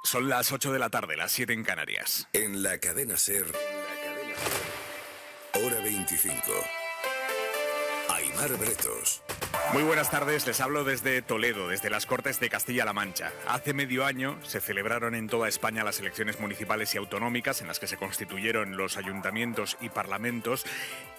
Son las 8 de la tarde, las 7 en Canarias. En la cadena SER, hora 25. Aimar Bretos. Muy buenas tardes, les hablo desde Toledo, desde las Cortes de Castilla-La Mancha. Hace medio año se celebraron en toda España las elecciones municipales y autonómicas en las que se constituyeron los ayuntamientos y parlamentos,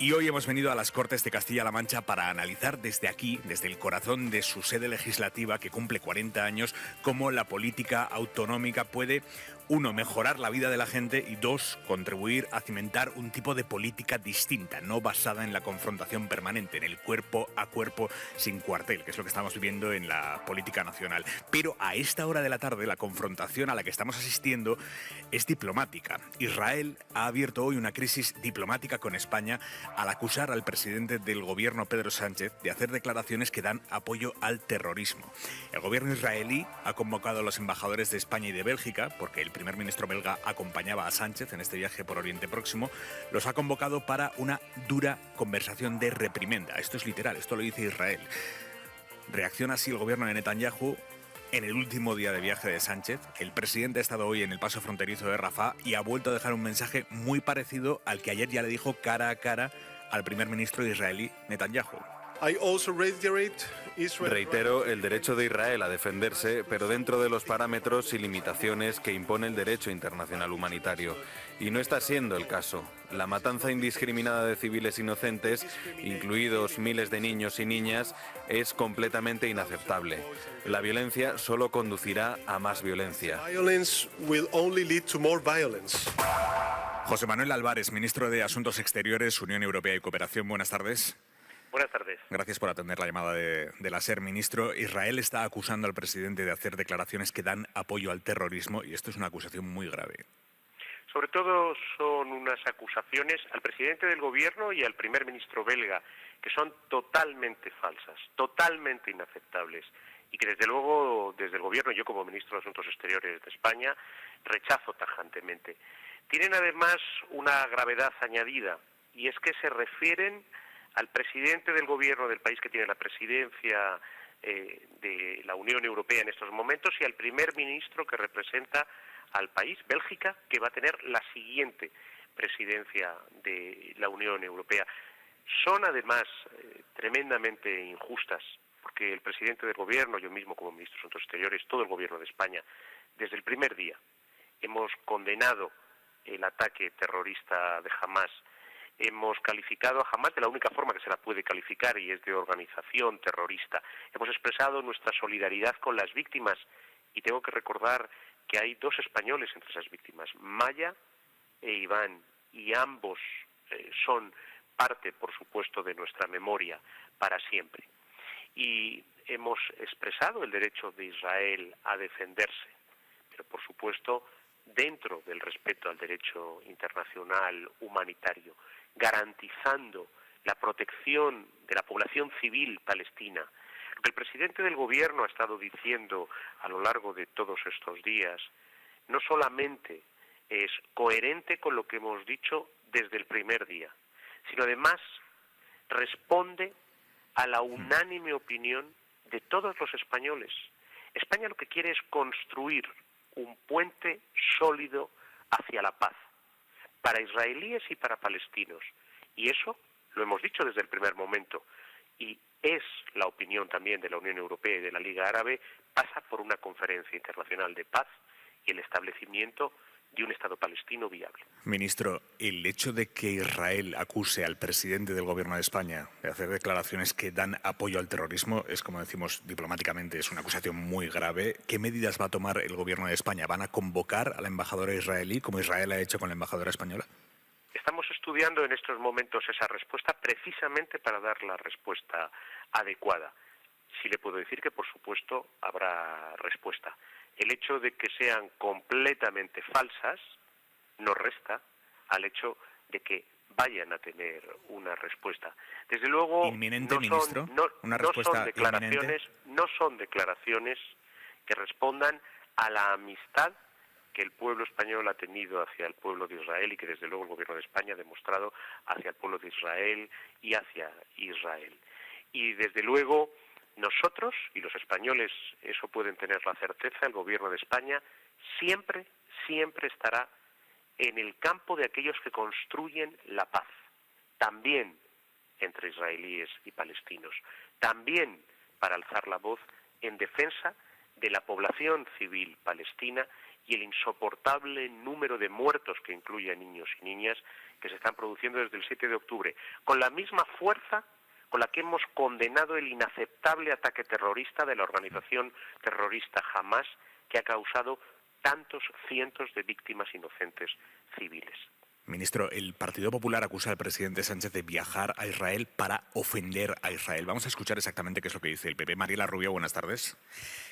y hoy hemos venido a las Cortes de Castilla-La Mancha para analizar desde aquí, desde el corazón de su sede legislativa que cumple 40 años, cómo la política autonómica puede, uno, mejorar la vida de la gente y dos, contribuir a cimentar un tipo de política distinta, no basada en la confrontación permanente, en el cuerpo a cuerpo sin cuartel, que es lo que estamos viviendo en la política nacional. Pero a esta hora de la tarde la confrontación a la que estamos asistiendo es diplomática. Israel ha abierto hoy una crisis diplomática con España al acusar al presidente del gobierno, Pedro Sánchez, de hacer declaraciones que dan apoyo al terrorismo. El gobierno israelí ha convocado a los embajadores de España y de Bélgica, porque el primer ministro belga acompañaba a Sánchez en este viaje por Oriente Próximo, los ha convocado para una dura conversación de reprimenda. Esto es literal, esto lo dice Israel. Reacciona así el gobierno de Netanyahu en el último día de viaje de Sánchez. El presidente ha estado hoy en el paso fronterizo de Rafah y ha vuelto a dejar un mensaje muy parecido al que ayer ya le dijo cara a cara al primer ministro israelí Netanyahu. Reitero el derecho de Israel a defenderse, pero dentro de los parámetros y limitaciones que impone el derecho internacional humanitario. Y no está siendo el caso. La matanza indiscriminada de civiles inocentes, incluidos miles de niños y niñas, es completamente inaceptable. La violencia solo conducirá a más violencia. José Manuel Álvarez, ministro de Asuntos Exteriores, Unión Europea y Cooperación. Buenas tardes. Buenas tardes. Gracias por atender la llamada de la SER, ministro. Israel está acusando al presidente de hacer declaraciones que dan apoyo al terrorismo y esto es una acusación muy grave. Sobre todo son unas acusaciones al presidente del gobierno y al primer ministro belga que son totalmente falsas, totalmente inaceptables y que desde luego desde el gobierno, yo como ministro de Asuntos Exteriores de España, rechazo tajantemente. Tienen además una gravedad añadida y es que se refieren al presidente del gobierno del país que tiene la presidencia de la Unión Europea en estos momentos y al primer ministro que representa al país, Bélgica, que va a tener la siguiente presidencia de la Unión Europea. Son además tremendamente injustas, porque el presidente del gobierno, yo mismo como ministro de Asuntos Exteriores, todo el gobierno de España, desde el primer día hemos condenado el ataque terrorista de Hamás. Hemos calificado a Hamás de la única forma que se la puede calificar y es de organización terrorista. Hemos expresado nuestra solidaridad con las víctimas y tengo que recordar que hay dos españoles entre esas víctimas, Maya e Iván, y ambos son parte, por supuesto, de nuestra memoria para siempre. Y hemos expresado el derecho de Israel a defenderse, pero por supuesto dentro del respeto al derecho internacional humanitario, garantizando la protección de la población civil palestina. Lo que el presidente del gobierno ha estado diciendo a lo largo de todos estos días no solamente es coherente con lo que hemos dicho desde el primer día, sino además responde a la unánime opinión de todos los españoles. España lo que quiere es construir un puente sólido hacia la paz, para israelíes y para palestinos. Y eso lo hemos dicho desde el primer momento. Y es la opinión también de la Unión Europea y de la Liga Árabe, pasa por una conferencia internacional de paz y el establecimiento de un Estado palestino viable. Ministro, el hecho de que Israel acuse al presidente del gobierno de España de hacer declaraciones que dan apoyo al terrorismo es, como decimos diplomáticamente, es una acusación muy grave. ¿Qué medidas va a tomar el gobierno de España? ¿Van a convocar a la embajadora israelí, como Israel ha hecho con la embajadora española? Estamos estudiando en estos momentos esa respuesta precisamente para dar la respuesta adecuada. Sí le puedo decir que, por supuesto, habrá respuesta. El hecho de que sean completamente falsas no resta al hecho de que vayan a tener una respuesta. Desde luego, ¿Inminente, no ministro? ¿Una respuesta inminente? No son declaraciones que respondan a la amistad que el pueblo español ha tenido hacia el pueblo de Israel y que desde luego el gobierno de España ha demostrado hacia el pueblo de Israel y hacia Israel. Y desde luego nosotros y los españoles, eso pueden tener la certeza, el gobierno de España siempre, siempre estará en el campo de aquellos que construyen la paz, también entre israelíes y palestinos, también para alzar la voz en defensa de la población civil palestina y el insoportable número de muertos que incluye a niños y niñas que se están produciendo desde el 7 de octubre, con la misma fuerza con la que hemos condenado el inaceptable ataque terrorista de la organización terrorista Hamás, que ha causado tantos cientos de víctimas inocentes civiles. Ministro, el Partido Popular acusa al presidente Sánchez de viajar a Israel para ofender a Israel. Vamos a escuchar exactamente qué es lo que dice el PP. Mariela Rubio, buenas tardes.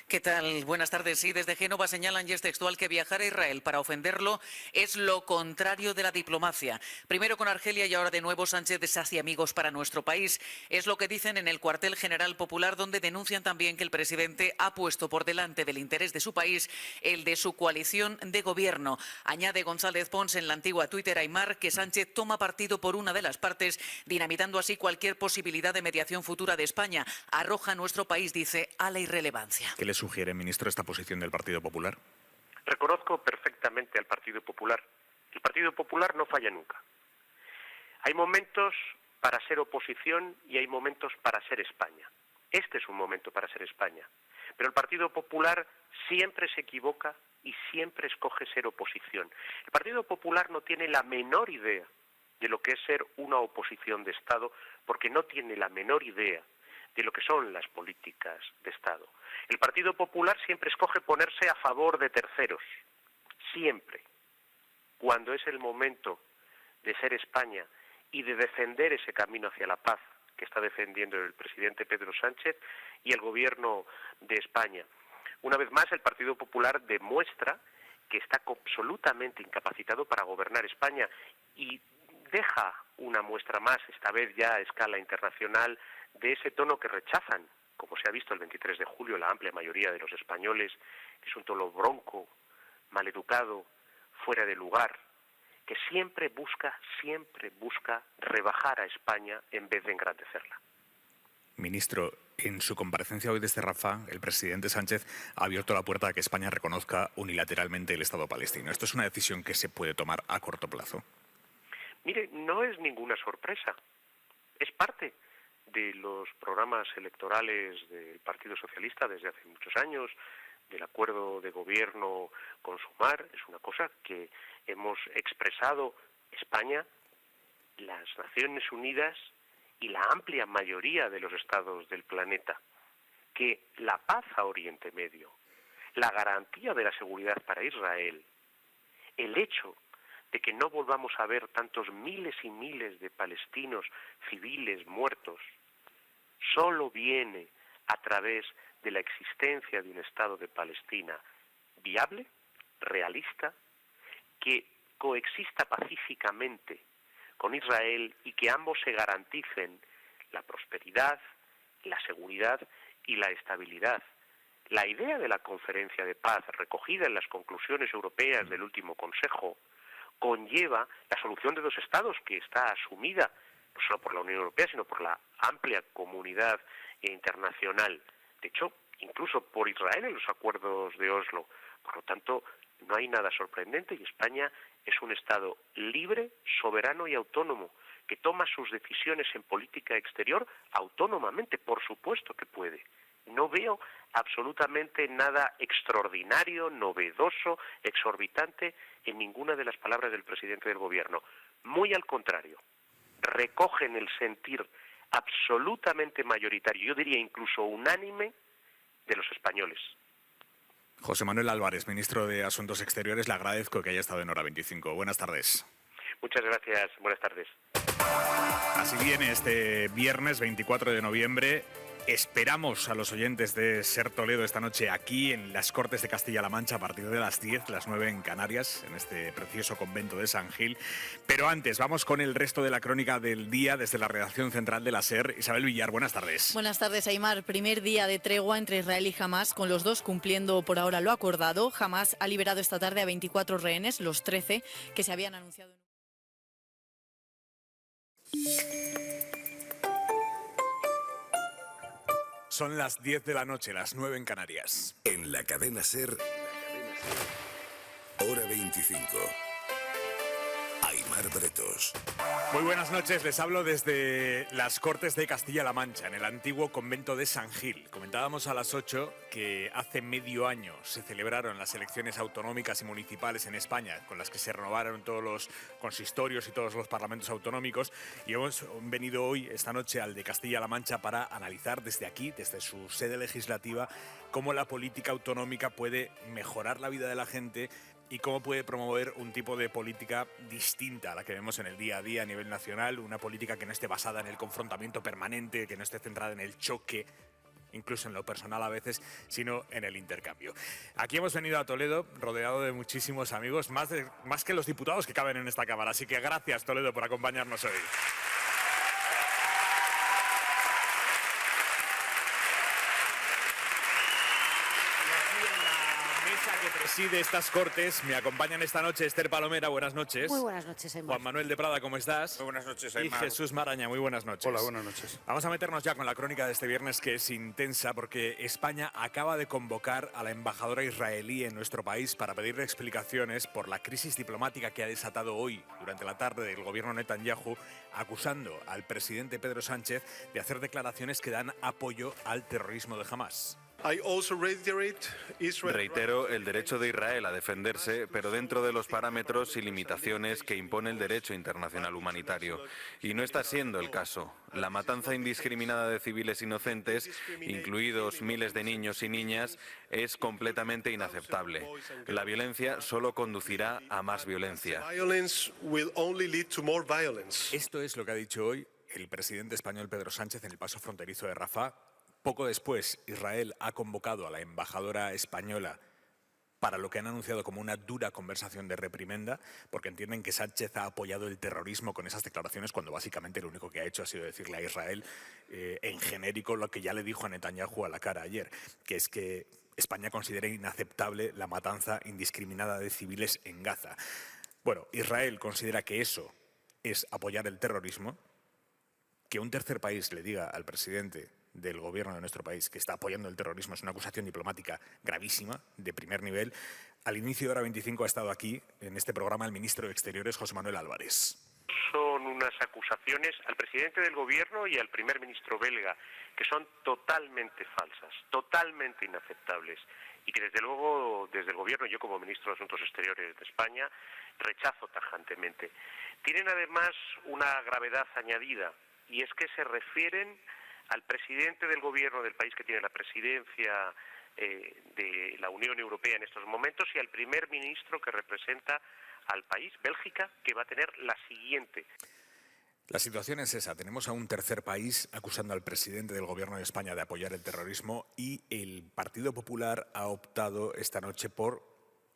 ¿Qué tal? Buenas tardes. Sí, desde Génova señalan, y es textual, que viajar a Israel para ofenderlo es lo contrario de la diplomacia. Primero con Argelia y ahora de nuevo Sánchez deshace amigos para nuestro país. Es lo que dicen en el cuartel general popular, donde denuncian también que el presidente ha puesto por delante del interés de su país el de su coalición de gobierno. Añade González Pons en la antigua Twitter Aymar que Sánchez toma partido por una de las partes, dinamitando así cualquier posibilidad de mediación futura de España. Arroja a nuestro país, dice, a la irrelevancia. ¿Qué le sugiere, ministro, esta posición del Partido Popular? Reconozco perfectamente al Partido Popular. El Partido Popular no falla nunca. Hay momentos para ser oposición y hay momentos para ser España. Este es un momento para ser España. Pero el Partido Popular siempre se equivoca y siempre escoge ser oposición. El Partido Popular no tiene la menor idea de lo que es ser una oposición de Estado, porque no tiene la menor idea de lo que son las políticas de Estado. El Partido Popular siempre escoge ponerse a favor de terceros, siempre. Cuando es el momento de ser España y de defender ese camino hacia la paz que está defendiendo el presidente Pedro Sánchez y el gobierno de España. Una vez más, el Partido Popular demuestra que está absolutamente incapacitado para gobernar España y deja una muestra más, esta vez ya a escala internacional, de ese tono que rechazan, como se ha visto el 23 de julio, la amplia mayoría de los españoles, que es un tono bronco, maleducado, fuera de lugar, que siempre busca rebajar a España en vez de engrandecerla. Ministro, en su comparecencia hoy desde Rafah, el presidente Sánchez ha abierto la puerta a que España reconozca unilateralmente el Estado palestino. ¿Esto es una decisión que se puede tomar a corto plazo? Mire, no es ninguna sorpresa. Es parte de los programas electorales del Partido Socialista desde hace muchos años, del acuerdo de gobierno con Sumar. Es una cosa que hemos expresado España, las Naciones Unidas y la amplia mayoría de los estados del planeta, que la paz a Oriente Medio, la garantía de la seguridad para Israel, el hecho de que no volvamos a ver tantos miles y miles de palestinos civiles muertos, solo viene a través de la existencia de un Estado de Palestina viable, realista, que coexista pacíficamente con Israel y que ambos se garanticen la prosperidad, la seguridad y la estabilidad. La idea de la conferencia de paz, recogida en las conclusiones europeas del último Consejo, conlleva la solución de dos estados que está asumida no solo por la Unión Europea, sino por la amplia comunidad internacional. De hecho, incluso por Israel en los acuerdos de Oslo. Por lo tanto, no hay nada sorprendente y España es un Estado libre, soberano y autónomo, que toma sus decisiones en política exterior autónomamente, por supuesto que puede. No veo absolutamente nada extraordinario, novedoso, exorbitante en ninguna de las palabras del presidente del Gobierno. Muy al contrario, recogen el sentir absolutamente mayoritario, yo diría incluso unánime, de los españoles. José Manuel Álvarez, ministro de Asuntos Exteriores, le agradezco que haya estado en Hora 25. Buenas tardes. Muchas gracias, buenas tardes. Así viene este viernes 24 de noviembre. Esperamos a los oyentes de Ser Toledo esta noche aquí en las Cortes de Castilla-La Mancha a partir de las 10, las 9 en Canarias, en este precioso convento de San Gil. Pero antes, vamos con el resto de la crónica del día desde la redacción central de la SER. Isabel Villar, buenas tardes. Buenas tardes, Aymar. Primer día de tregua entre Israel y Hamás, con los dos cumpliendo por ahora lo acordado. Hamás ha liberado esta tarde a 24 rehenes, los 13 que se habían anunciado. Son las 10 de la noche, las 9 en Canarias. En la cadena SER, Hora 25. Aimar Bretos. Muy buenas noches, les hablo desde las Cortes de Castilla-La Mancha, en el antiguo convento de San Gil. Comentábamos a las 8 que hace medio año se celebraron las elecciones autonómicas y municipales en España, con las que se renovaron todos los consistorios y todos los parlamentos autonómicos, y hemos venido hoy, esta noche, al de Castilla-La Mancha para analizar desde aquí, desde su sede legislativa, cómo la política autonómica puede mejorar la vida de la gente y cómo puede promover un tipo de política distinta a la que vemos en el día a día a nivel nacional, una política que no esté basada en el confrontamiento permanente, que no esté centrada en el choque, incluso en lo personal a veces, sino en el intercambio. Aquí hemos venido a Toledo rodeado de muchísimos amigos, más que los diputados que caben en esta Cámara, así que gracias, Toledo, por acompañarnos hoy. Que preside estas Cortes, me acompañan esta noche Esther Palomera, buenas noches. Muy buenas noches, Aimar. Juan Manuel de Prada, ¿cómo estás? Muy buenas noches, Y Aimar. Jesús Maraña, muy buenas noches. Hola, buenas noches. Vamos a meternos ya con la crónica de este viernes, que es intensa porque España acaba de convocar a la embajadora israelí en nuestro país para pedirle explicaciones por la crisis diplomática que ha desatado hoy, durante la tarde, el gobierno Netanyahu, acusando al presidente Pedro Sánchez de hacer declaraciones que dan apoyo al terrorismo de Hamás. Reitero el derecho de Israel a defenderse, pero dentro de los parámetros y limitaciones que impone el derecho internacional humanitario. Y no está siendo el caso. La matanza indiscriminada de civiles inocentes, incluidos miles de niños y niñas, es completamente inaceptable. La violencia solo conducirá a más violencia. Esto es lo que ha dicho hoy el presidente español Pedro Sánchez en el paso fronterizo de Rafah. Poco después, Israel ha convocado a la embajadora española para lo que han anunciado como una dura conversación de reprimenda, porque entienden que Sánchez ha apoyado el terrorismo con esas declaraciones, cuando básicamente lo único que ha hecho ha sido decirle a Israel en genérico lo que ya le dijo a Netanyahu a la cara ayer, que es que España considera inaceptable la matanza indiscriminada de civiles en Gaza. Bueno, Israel considera que eso es apoyar el terrorismo. Que un tercer país le diga al presidente del gobierno de nuestro país que está apoyando el terrorismo es una acusación diplomática gravísima, de primer nivel. Al inicio de Hora 25 ha estado aquí, en este programa, el ministro de Exteriores, José Manuel Álvarez. Son unas acusaciones al presidente del gobierno y al primer ministro belga que son totalmente falsas, totalmente inaceptables, y que desde luego, desde el gobierno, yo como ministro de Asuntos Exteriores de España, rechazo tajantemente. Tienen además una gravedad añadida, y es que se refieren al presidente del gobierno del país que tiene la presidencia de la Unión Europea en estos momentos y al primer ministro que representa al país, Bélgica, que va a tener la siguiente. La situación es esa. Tenemos a un tercer país acusando al presidente del gobierno de España de apoyar el terrorismo, y el Partido Popular ha optado esta noche por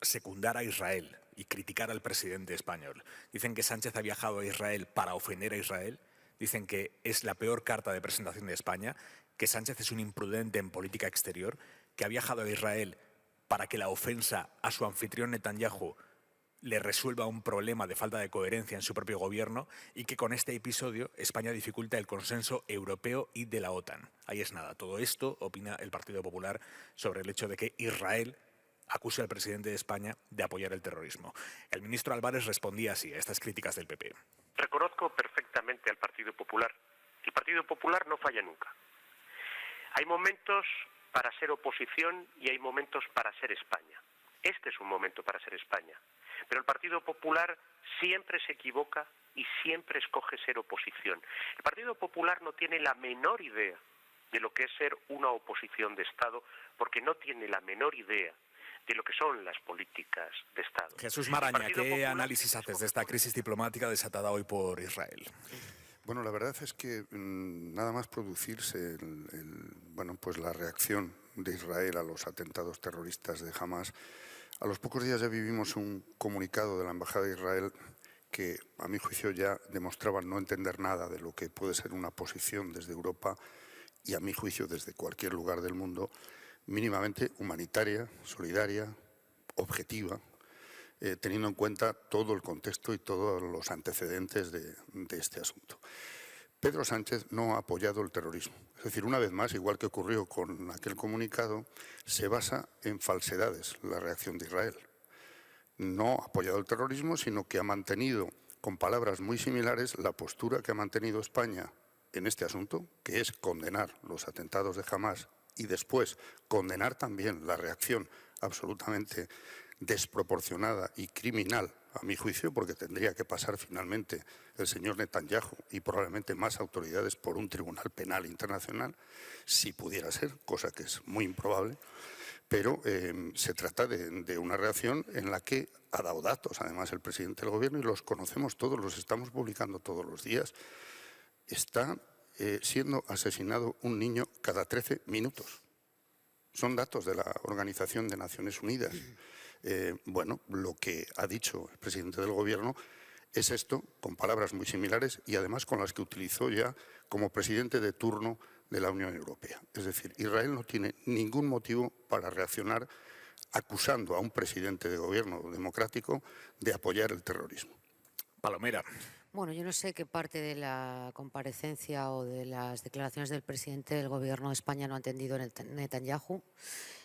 secundar a Israel y criticar al presidente español. Dicen que Sánchez ha viajado a Israel para ofender a Israel. Dicen que es la peor carta de presentación de España, que Sánchez es un imprudente en política exterior, que ha viajado a Israel para que la ofensa a su anfitrión Netanyahu le resuelva un problema de falta de coherencia en su propio gobierno, y que con este episodio España dificulta el consenso europeo y de la OTAN. Ahí es nada. Todo esto opina el Partido Popular sobre el hecho de que Israel acuse al presidente de España de apoyar el terrorismo. El ministro Álvarez respondía así a estas críticas del PP. Reconozco perfectamente al Partido Popular. El Partido Popular no falla nunca. Hay momentos para ser oposición y hay momentos para ser España. Este es un momento para ser España. Pero el Partido Popular siempre se equivoca y siempre escoge ser oposición. El Partido Popular no tiene la menor idea de lo que es ser una oposición de Estado, porque no tiene la menor idea de lo que son las políticas de Estado. Jesús Maraña, ¿qué análisis haces de esta crisis diplomática desatada hoy por Israel? Bueno, la verdad es que nada más producirse pues la reacción de Israel a los atentados terroristas de Hamás, a los pocos días ya vivimos un comunicado de la Embajada de Israel que, a mi juicio, ya demostraba no entender nada de lo que puede ser una posición desde Europa y, a mi juicio, desde cualquier lugar del mundo, mínimamente humanitaria, solidaria, objetiva, teniendo en cuenta todo el contexto y todos los antecedentes de este asunto. Pedro Sánchez no ha apoyado el terrorismo. Es decir, una vez más, igual que ocurrió con aquel comunicado, se basa en falsedades la reacción de Israel. no ha apoyado el terrorismo, sino que ha mantenido, con palabras muy similares, la postura que ha mantenido España en este asunto, que es condenar los atentados de Hamás y después condenar también la reacción absolutamente desproporcionada y criminal, a mi juicio, porque tendría que pasar finalmente el señor Netanyahu y probablemente más autoridades por un tribunal penal internacional, si pudiera ser, cosa que es muy improbable, pero se trata de una reacción en la que ha dado datos, además, el presidente del Gobierno, y los conocemos todos, los estamos publicando todos los días. Está siendo asesinado un niño cada 13 minutos. Son datos de la Organización de Naciones Unidas. Bueno, lo que ha dicho el presidente del Gobierno es esto, con palabras muy similares y además con las que utilizó ya como presidente de turno de la Unión Europea. Es decir, Israel no tiene ningún motivo para reaccionar acusando a un presidente de gobierno democrático de apoyar el terrorismo. Palomera. Bueno, yo no sé qué parte de la comparecencia o de las declaraciones del presidente del Gobierno de España no ha entendido Netanyahu.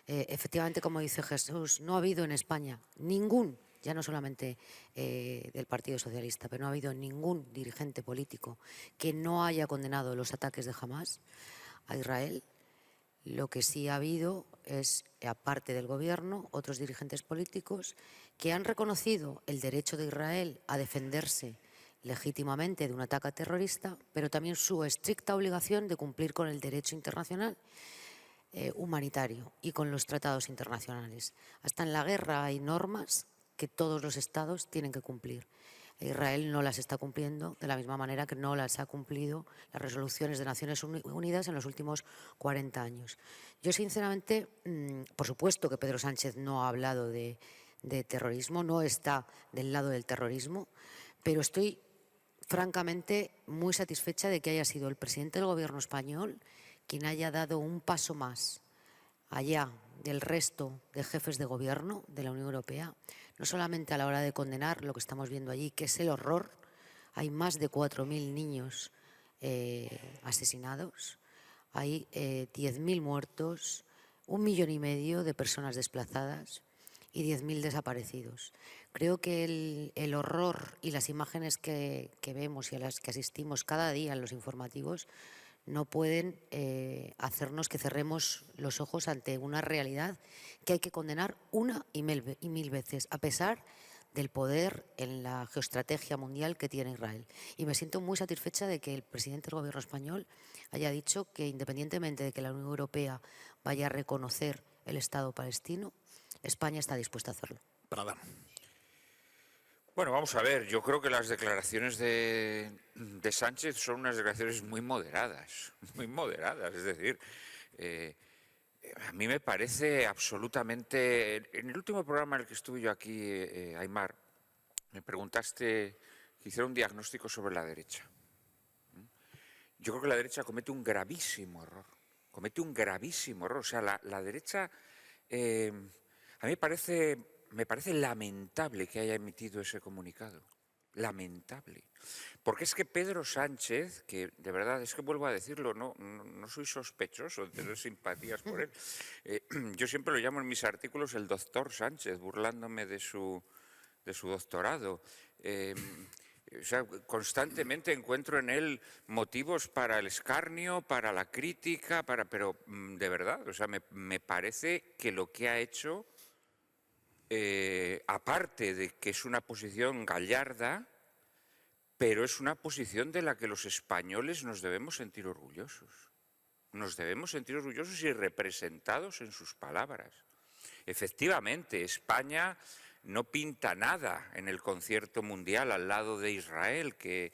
Efectivamente, como dice Jesús, no ha habido en España ningún, ya no solamente del Partido Socialista, pero no ha habido ningún dirigente político que no haya condenado los ataques de Hamás a Israel. Lo que sí ha habido es, aparte del Gobierno, otros dirigentes políticos que han reconocido el derecho de Israel a defenderse legítimamente de un ataque terrorista, pero también su estricta obligación de cumplir con el derecho internacional humanitario y con los tratados internacionales. Hasta en la guerra hay normas que todos los estados tienen que cumplir. Israel no las está cumpliendo de la misma manera que no las ha cumplido las resoluciones de Naciones Unidas en los últimos 40 años. Yo, sinceramente, por supuesto que Pedro Sánchez no ha hablado de terrorismo, no está del lado del terrorismo, pero estoy francamente muy satisfecha de que haya sido el presidente del Gobierno español quien haya dado un paso más allá del resto de jefes de gobierno de la Unión Europea, no solamente a la hora de condenar lo que estamos viendo allí, que es el horror. Hay más de 4.000 niños asesinados, hay 10.000 muertos, 1,5 millones de personas desplazadas y 10.000 desaparecidos. Creo que el horror y las imágenes que vemos y a las que asistimos cada día en los informativos no pueden hacernos que cerremos los ojos ante una realidad que hay que condenar una y mil veces, a pesar del poder en la geoestrategia mundial que tiene Israel. Y me siento muy satisfecha de que el presidente del Gobierno español haya dicho que, independientemente de que la Unión Europea vaya a reconocer el Estado palestino, España está dispuesta a hacerlo. Prada. Bueno, vamos a ver, yo creo que las declaraciones de Sánchez son unas declaraciones muy moderadas, es decir, a mí me parece absolutamente... En el último programa en el que estuve yo aquí, Aimar, me preguntaste que hiciera un diagnóstico sobre la derecha. Yo creo que la derecha comete un gravísimo error, o sea, la derecha, a mí me parece lamentable que haya emitido ese comunicado. Lamentable. Porque es que Pedro Sánchez, que de verdad, es que vuelvo a decirlo, no soy sospechoso de tener simpatías por él. Yo siempre lo llamo en mis artículos el doctor Sánchez, burlándome de su doctorado. O sea, constantemente encuentro en él motivos para el escarnio, para la crítica, pero de verdad, o sea, me parece que lo que ha hecho... aparte de que es una posición gallarda, pero es una posición de la que los españoles nos debemos sentir orgullosos. Nos debemos sentir orgullosos y representados en sus palabras. Efectivamente, España no pinta nada en el concierto mundial al lado de Israel, que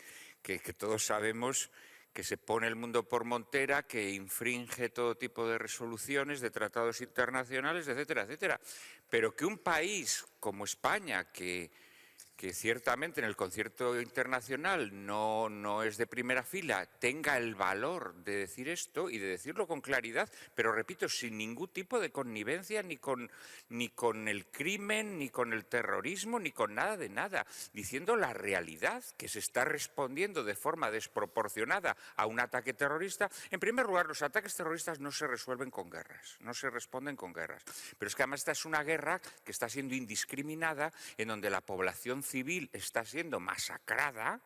todos sabemos que se pone el mundo por montera, que infringe todo tipo de resoluciones, de tratados internacionales, etcétera, etcétera. Pero que un país como España, que que ciertamente en el concierto internacional no es de primera fila, tenga el valor de decir esto y de decirlo con claridad, pero repito, sin ningún tipo de connivencia ni con el crimen, ni con el terrorismo, ni con nada de nada, diciendo la realidad, que se está respondiendo de forma desproporcionada a un ataque terrorista. En primer lugar, los ataques terroristas no se resuelven con guerras, no se responden con guerras, pero es que además esta es una guerra que está siendo indiscriminada, en donde la población civil está siendo masacrada,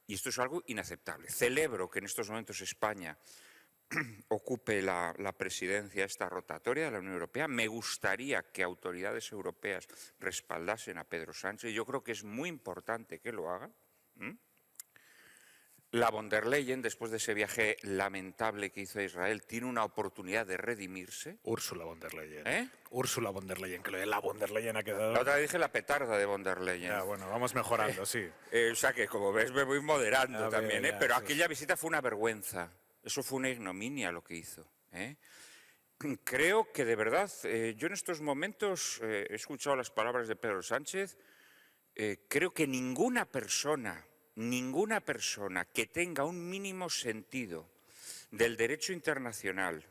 y esto es algo inaceptable. Celebro que en estos momentos España ocupe la presidencia esta rotatoria de la Unión Europea. Me gustaría que autoridades europeas respaldasen a Pedro Sánchez. Yo creo que es muy importante que lo hagan. La von der Leyen, después de ese viaje lamentable que hizo a Israel, tiene una oportunidad de redimirse. Úrsula von der Leyen. Úrsula von der Leyen, que lo de la von der Leyen ha quedado... La otra vez dije la petarda de von der Leyen. Ya, bueno, vamos mejorando, sí. O sea que, como ves, me voy moderando también, ya, pero sí. aquella visita fue una vergüenza. Eso fue una ignominia lo que hizo. Creo que, de verdad, yo en estos momentos he escuchado las palabras de Pedro Sánchez. Creo que ninguna persona que tenga un mínimo sentido del derecho internacional,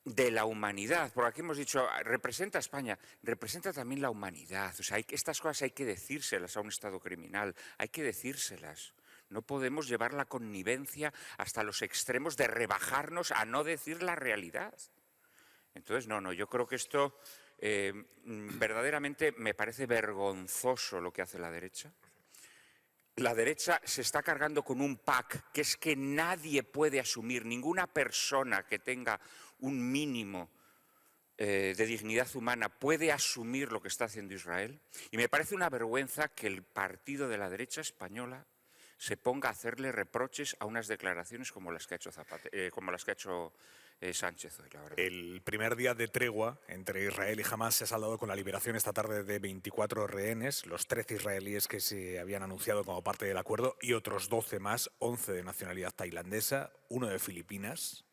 de la humanidad, porque aquí hemos dicho, representa a España, representa también la humanidad. O sea, estas cosas hay que decírselas a un Estado criminal, hay que decírselas. No podemos llevar la connivencia hasta los extremos de rebajarnos a no decir la realidad. Entonces, no, yo creo que esto verdaderamente me parece vergonzoso lo que hace la derecha. La derecha se está cargando con un pack que es que nadie puede asumir, ninguna persona que tenga un mínimo de dignidad humana puede asumir lo que está haciendo Israel. Y me parece una vergüenza que el partido de la derecha española se ponga a hacerle reproches a unas declaraciones como las que ha hecho Sánchez hoy, la verdad. El primer día de tregua entre Israel y Hamás se ha saldado con la liberación esta tarde de 24 rehenes, los 13 israelíes que se habían anunciado como parte del acuerdo y otros 12 más, 11 de nacionalidad tailandesa, uno de Filipinas.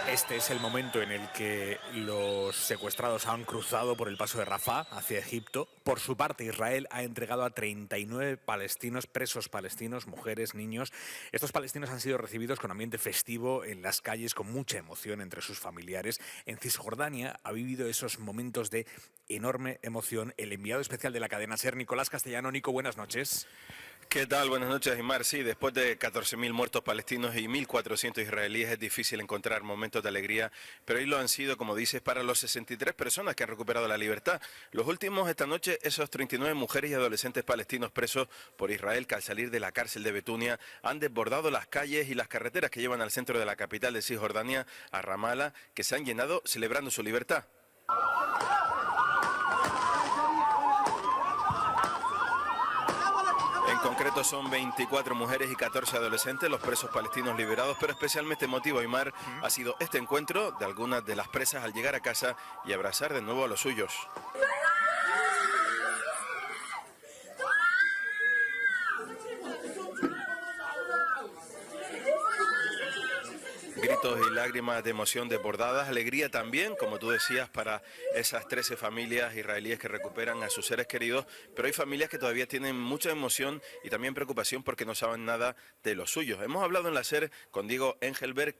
Este es el momento en el que los secuestrados han cruzado por el paso de Rafah hacia Egipto. Por su parte, Israel ha entregado a 39 palestinos, presos palestinos, mujeres, niños. Estos palestinos han sido recibidos con ambiente festivo en las calles, con mucha emoción entre sus familiares. En Cisjordania ha vivido esos momentos de enorme emoción el enviado especial de la cadena SER, Nicolás Castellano. Nico, buenas noches. ¿Qué tal? Buenas noches, Aymar. Sí, después de 14.000 muertos palestinos y 1.400 israelíes es difícil encontrar momentos de alegría, pero hoy lo han sido, como dices, para los 63 personas que han recuperado la libertad. Los últimos esta noche, esos 39 mujeres y adolescentes palestinos presos por Israel que al salir de la cárcel de Betunia han desbordado las calles y las carreteras que llevan al centro de la capital de Cisjordania, a Ramallah, que se han llenado celebrando su libertad. En concreto son 24 mujeres y 14 adolescentes los presos palestinos liberados, pero especialmente emotivo, Aymar, ha sido este encuentro de algunas de las presas al llegar a casa y abrazar de nuevo a los suyos. Gritos y lágrimas de emoción desbordadas, alegría también, como tú decías, para esas 13 familias israelíes que recuperan a sus seres queridos, pero hay familias que todavía tienen mucha emoción y también preocupación porque no saben nada de los suyos. Hemos hablado en la SER con Diego Engelberg,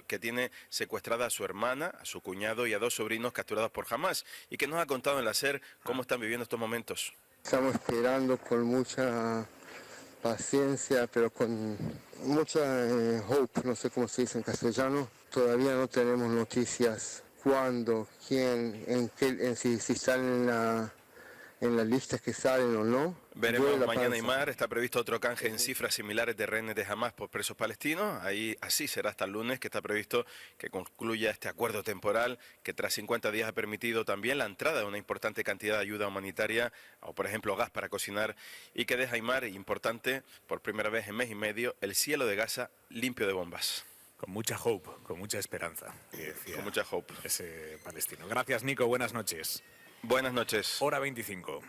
que tiene secuestrada a su hermana, a su cuñado y a 2 sobrinos capturados por Hamás, y que nos ha contado en la SER cómo están viviendo estos momentos. Estamos esperando con mucha paciencia, pero con mucha hope, no sé cómo se dice en castellano. Todavía no tenemos noticias cuándo, quién, si están en las listas que salen o no. Veremos mañana, Aymar. Está previsto otro canje en cifras similares de rehenes de Hamás por presos palestinos. Ahí así será hasta el lunes, que está previsto que concluya este acuerdo temporal que tras 50 días ha permitido también la entrada de una importante cantidad de ayuda humanitaria, o por ejemplo gas para cocinar, y que deja, Aymar, importante, por primera vez en mes y medio, el cielo de Gaza limpio de bombas. Con mucha hope, con mucha esperanza. Con mucha hope. Ese palestino. Gracias, Nico. Buenas noches. Buenas noches. Hora 25.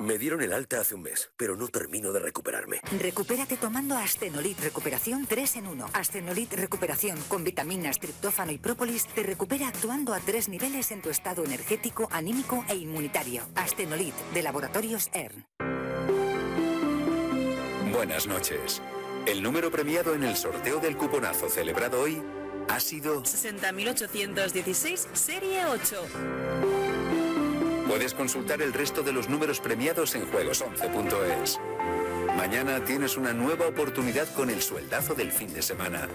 Me dieron el alta hace un mes, pero no termino de recuperarme. Recupérate tomando Astenolit Recuperación 3 en 1. Astenolit Recuperación con vitaminas, triptófano y própolis te recupera actuando a 3 niveles en tu estado energético, anímico e inmunitario. Astenolit, de Laboratorios ERN. Buenas noches. El número premiado en el sorteo del cuponazo celebrado hoy ha sido 60.816, serie 8. Puedes consultar el resto de los números premiados en juegos11.es. Mañana tienes una nueva oportunidad con el sueldazo del fin de semana.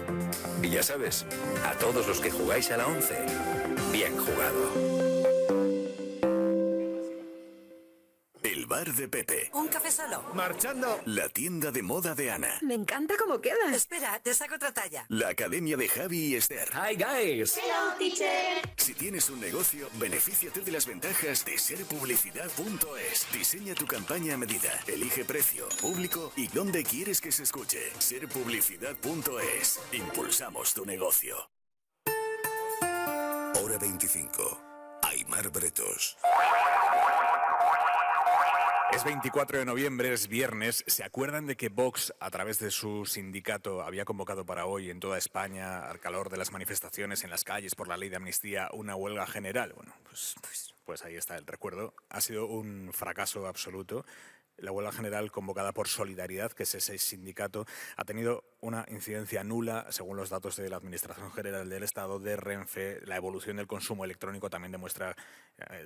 Y ya sabes, a todos los que jugáis a la 11, bien jugado. El bar de Pepe. ¿Un café solo? Marchando. La tienda de moda de Ana. Me encanta cómo queda. Espera, te saco otra talla. La academia de Javi y Esther. Hi guys. Hello, teacher. Si tienes un negocio, benefíciate de las ventajas de serpublicidad.es. Diseña tu campaña a medida. Elige precio, público y dónde quieres que se escuche. Serpublicidad.es. Impulsamos tu negocio. Hora 25. Aimar Bretos. Es 24 de noviembre, es viernes. ¿Se acuerdan de que Vox, a través de su sindicato, había convocado para hoy en toda España, al calor de las manifestaciones en las calles por la ley de amnistía, una huelga general? Bueno, pues ahí está el recuerdo. Ha sido un fracaso absoluto. La huelga general convocada por Solidaridad, que es ese sindicato, ha tenido una incidencia nula, según los datos de la Administración General del Estado, de Renfe. La evolución del consumo electrónico también demuestra,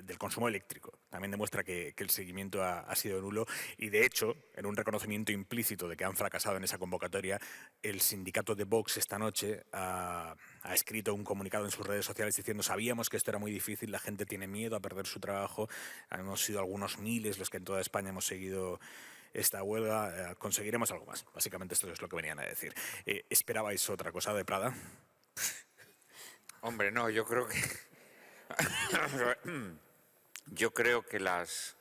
del consumo eléctrico, también demuestra que el seguimiento ha sido nulo. Y de hecho, en un reconocimiento implícito de que han fracasado en esa convocatoria, el sindicato de Vox esta noche ha escrito un comunicado en sus redes sociales diciendo: sabíamos que esto era muy difícil, la gente tiene miedo a perder su trabajo, hemos sido algunos miles los que en toda España hemos seguido esta huelga, conseguiremos algo más. Básicamente esto es lo que venían a decir. ¿Esperabais otra cosa de Prada? Hombre, no, yo creo que... yo creo que las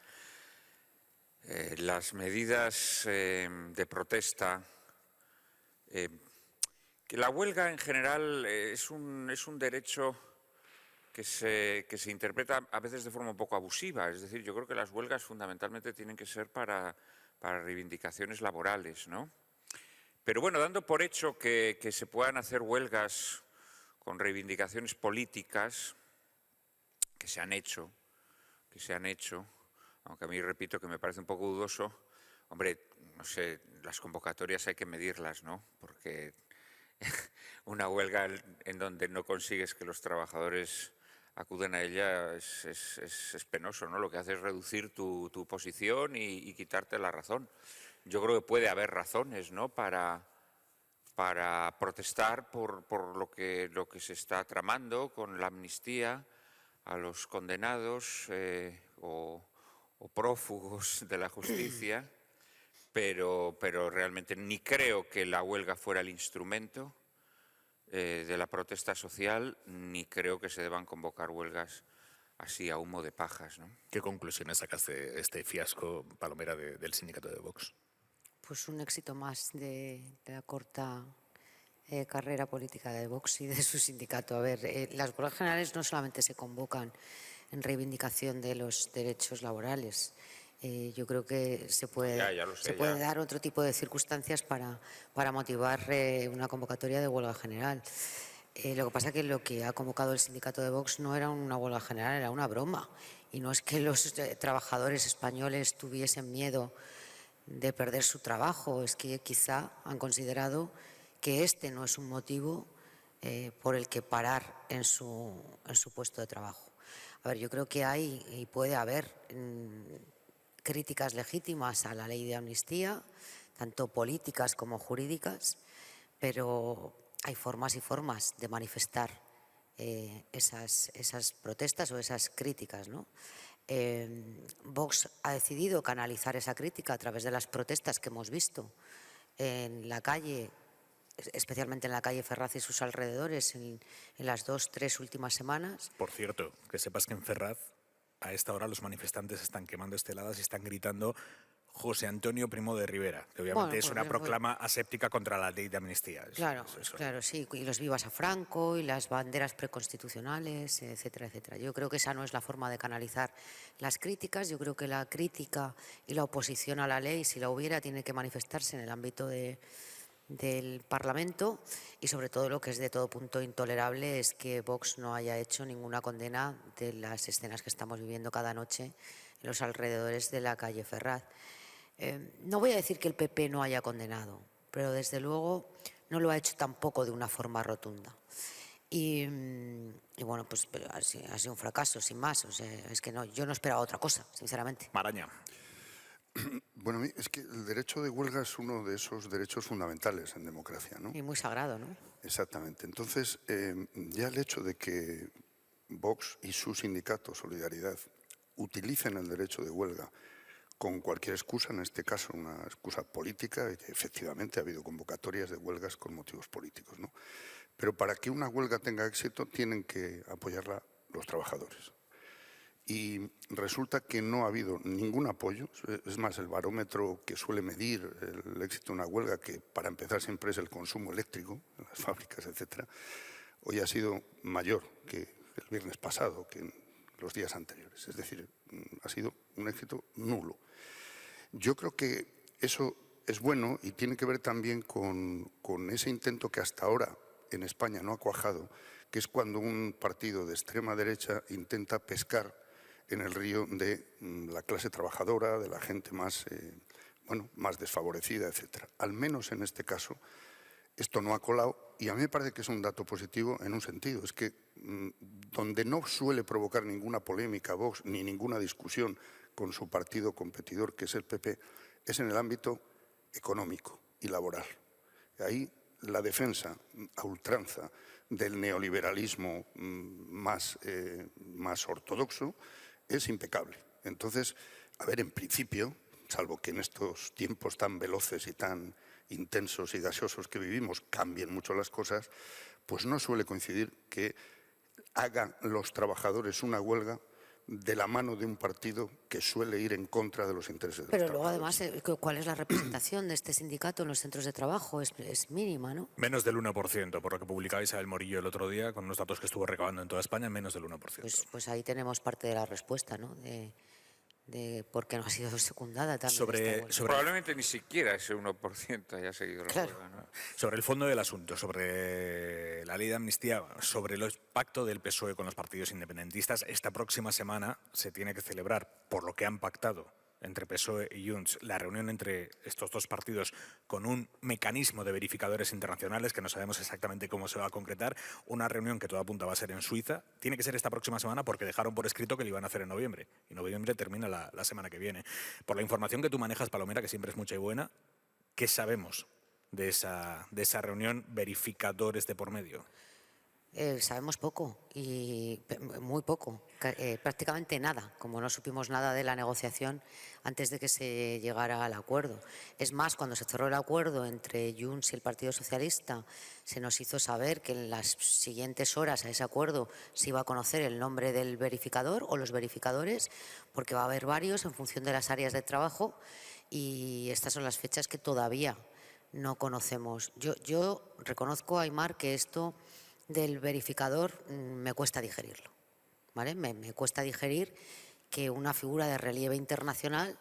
medidas de protesta... que la huelga en general es un derecho que se interpreta a veces de forma un poco abusiva. Es decir, yo creo que las huelgas fundamentalmente tienen que ser para reivindicaciones laborales, ¿no? Pero bueno, dando por hecho que se puedan hacer huelgas con reivindicaciones políticas, que se han hecho, aunque a mí, repito, que me parece un poco dudoso, hombre, no sé, las convocatorias hay que medirlas, ¿no? Porque una huelga en donde no consigues que los trabajadores acudan a ella es penoso, ¿no? Lo que hace es reducir tu posición y quitarte la razón. Yo creo que puede haber razones, ¿no?, para protestar por lo que se está tramando con la amnistía a los condenados o prófugos de la justicia, pero realmente ni creo que la huelga fuera el instrumento de la protesta social, ni creo que se deban convocar huelgas así a humo de pajas, ¿no? ¿Qué conclusiones sacas de este fiasco, Palomera, del sindicato de Vox? Pues un éxito más de la corta carrera política de Vox y de su sindicato. A ver, las huelgas generales no solamente se convocan en reivindicación de los derechos laborales. Yo creo que se puede dar otro tipo de circunstancias para motivar una convocatoria de huelga general. Lo que pasa es que lo que ha convocado el sindicato de Vox no era una huelga general, era una broma. Y no es que los trabajadores españoles tuviesen miedo de perder su trabajo, es que quizá han considerado que este no es un motivo por el que parar en su puesto de trabajo. A ver, yo creo que hay y puede haber críticas legítimas a la ley de amnistía, tanto políticas como jurídicas, pero hay formas y formas de manifestar esas protestas o esas críticas, ¿no? Vox ha decidido canalizar esa crítica a través de las protestas que hemos visto en la calle, especialmente en la calle Ferraz y sus alrededores, en las 2-3 últimas semanas. Por cierto, que sepas que en Ferraz, a esta hora, los manifestantes están quemando esteladas y están gritando: José Antonio Primo de Rivera, que obviamente es una proclama aséptica contra la ley de amnistía. Claro, claro, sí, y los vivas a Franco y las banderas preconstitucionales, etcétera, etcétera. Yo creo que esa no es la forma de canalizar las críticas. Yo creo que la crítica y la oposición a la ley, si la hubiera, tiene que manifestarse en el ámbito del Parlamento, y sobre todo lo que es de todo punto intolerable es que Vox no haya hecho ninguna condena de las escenas que estamos viviendo cada noche en los alrededores de la calle Ferraz. No voy a decir que el PP no haya condenado, pero desde luego no lo ha hecho tampoco de una forma rotunda. Y bueno, pues ha sido un fracaso, sin más. O sea, es que no, yo no esperaba otra cosa, sinceramente. Maraña. Bueno, es que el derecho de huelga es uno de esos derechos fundamentales en democracia, ¿no? Y muy sagrado, ¿no? Exactamente. Entonces, ya el hecho de que Vox y su sindicato, Solidaridad, utilicen el derecho de huelga con cualquier excusa, en este caso una excusa política, y que efectivamente ha habido convocatorias de huelgas con motivos políticos, ¿no? Pero para que una huelga tenga éxito tienen que apoyarla los trabajadores. Y resulta que no ha habido ningún apoyo. Es más, el barómetro que suele medir el éxito de una huelga, que para empezar siempre es el consumo eléctrico en las fábricas, etcétera, hoy ha sido mayor que el viernes pasado, que en los días anteriores. Es decir, ha sido un éxito nulo. Yo creo que eso es bueno y tiene que ver también con ese intento que hasta ahora en España no ha cuajado, que es cuando un partido de extrema derecha intenta pescar en el río de la clase trabajadora, de la gente más, más desfavorecida, etcétera. Al menos en este caso, esto no ha colado, y a mí me parece que es un dato positivo en un sentido. Es que donde no suele provocar ninguna polémica Vox ni ninguna discusión con su partido competidor, que es el PP, es en el ámbito económico y laboral. Ahí la defensa a ultranza del neoliberalismo más ortodoxo es impecable. Entonces, a ver, en principio, salvo que en estos tiempos tan veloces y tan intensos y gaseosos que vivimos cambien mucho las cosas, pues no suele coincidir que hagan los trabajadores una huelga de la mano de un partido que suele ir en contra de los intereses de los trabajadores. Pero luego, además, ¿cuál es la representación de este sindicato en los centros de trabajo? Es mínima, ¿no? Menos del 1%, por lo que publicaba Isabel Morillo el otro día, con unos datos que estuvo recabando en toda España, menos del 1%. Pues ahí tenemos parte de la respuesta, ¿no? De por qué no ha sido secundada también. Probablemente ni siquiera ese 1% haya seguido la huelga, ¿no? Sobre el fondo del asunto, sobre la ley de amnistía, sobre el pacto del PSOE con los partidos independentistas, esta próxima semana se tiene que celebrar, por lo que han pactado entre PSOE y Junts, la reunión entre estos dos partidos con un mecanismo de verificadores internacionales que no sabemos exactamente cómo se va a concretar, una reunión que todo apunta va a ser en Suiza. Tiene que ser esta próxima semana porque dejaron por escrito que lo iban a hacer en noviembre, y noviembre termina la semana que viene. Por la información que tú manejas, Palomera, que siempre es mucha y buena, ¿qué sabemos de esa reunión, verificadores de por medio? Sabemos poco, y muy poco, prácticamente nada, como no supimos nada de la negociación antes de que se llegara al acuerdo. Es más, cuando se cerró el acuerdo entre Junts y el Partido Socialista, se nos hizo saber que en las siguientes horas a ese acuerdo se iba a conocer el nombre del verificador o los verificadores, porque va a haber varios en función de las áreas de trabajo, y estas son las fechas que todavía no conocemos. Yo reconozco, Aimar, que esto del verificador me cuesta digerirlo, ¿vale? Me cuesta digerir que una figura de relieve internacional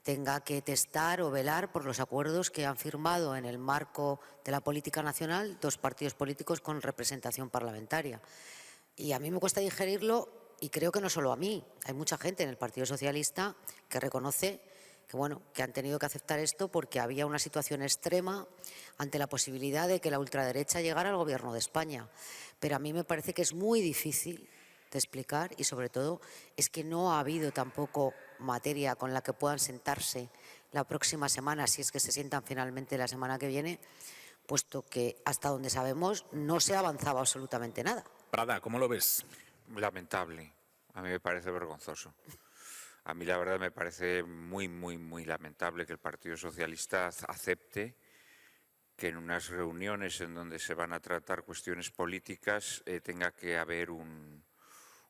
tenga que testar o velar por los acuerdos que han firmado en el marco de la política nacional dos partidos políticos con representación parlamentaria. Y a mí me cuesta digerirlo, y creo que no solo a mí, hay mucha gente en el Partido Socialista que reconoce que han tenido que aceptar esto porque había una situación extrema ante la posibilidad de que la ultraderecha llegara al gobierno de España. Pero a mí me parece que es muy difícil de explicar, y sobre todo es que no ha habido tampoco materia con la que puedan sentarse la próxima semana, si es que se sientan finalmente la semana que viene, puesto que hasta donde sabemos no se ha avanzado absolutamente nada. Prada, ¿cómo lo ves? Lamentable. A mí me parece vergonzoso. A mí la verdad me parece muy, muy, muy lamentable que el Partido Socialista acepte que en unas reuniones en donde se van a tratar cuestiones políticas tenga que haber un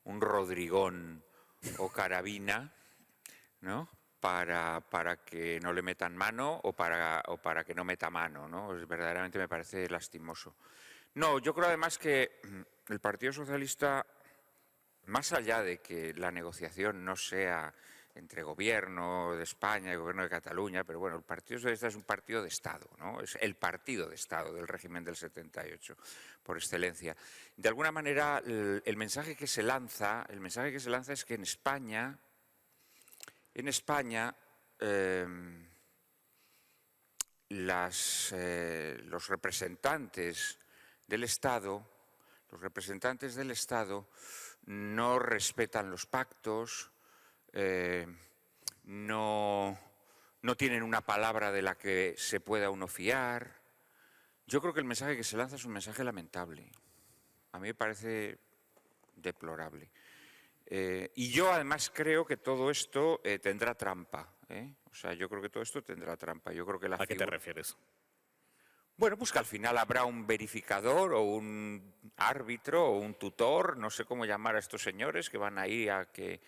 Rodrigón o Carabina, ¿no?, para que no le metan mano o para que no meta mano, ¿no? Verdaderamente me parece lastimoso. No, yo creo además que el Partido Socialista, más allá de que la negociación no sea entre Gobierno de España y Gobierno de Cataluña, pero bueno, el Partido Socialista es un partido de Estado, ¿no? Es el partido de Estado del régimen del 78, por excelencia. De alguna manera, el mensaje que se lanza es que en España los representantes del Estado no respetan los pactos, no tienen una palabra de la que se pueda uno fiar. Yo creo que el mensaje que se lanza es un mensaje lamentable. A mí me parece deplorable. Y yo además creo que todo esto tendrá trampa. O sea, yo creo que todo esto tendrá trampa. Yo creo que ¿A qué te refieres? Bueno, pues que al final habrá un verificador o un árbitro o un tutor, no sé cómo llamar a estos señores, que van a ir a que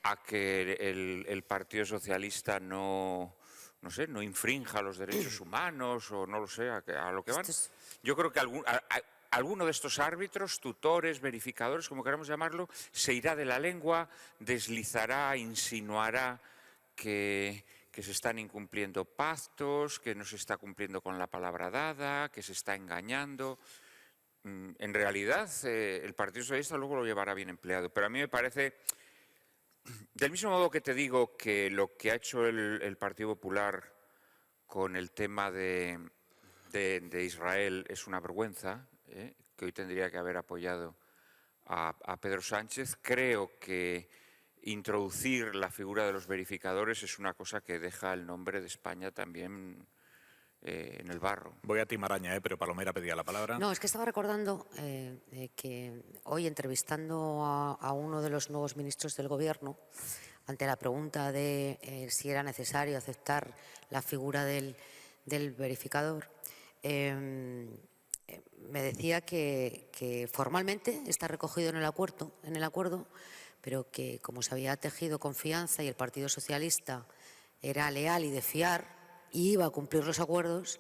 el Partido Socialista no infrinja los derechos humanos o no lo sé, a lo que van. Yo creo que alguno de estos árbitros, tutores, verificadores, como queramos llamarlo, se irá de la lengua, deslizará, insinuará que se están incumpliendo pactos, que no se está cumpliendo con la palabra dada, que se está engañando. En realidad, el Partido Socialista luego lo llevará bien empleado, pero a mí me parece, del mismo modo que te digo que lo que ha hecho el Partido Popular con el tema de Israel es una vergüenza, que hoy tendría que haber apoyado a Pedro Sánchez, creo que introducir la figura de los verificadores es una cosa que deja el nombre de España también en el barro. Voy a ti, Maraña, pero Palomera pedía la palabra. No, es que estaba recordando que hoy, entrevistando a uno de los nuevos ministros del Gobierno, ante la pregunta de si era necesario aceptar la figura del verificador, me decía que formalmente está recogido en el acuerdo, pero que como se había tejido confianza y el Partido Socialista era leal y de fiar y iba a cumplir los acuerdos,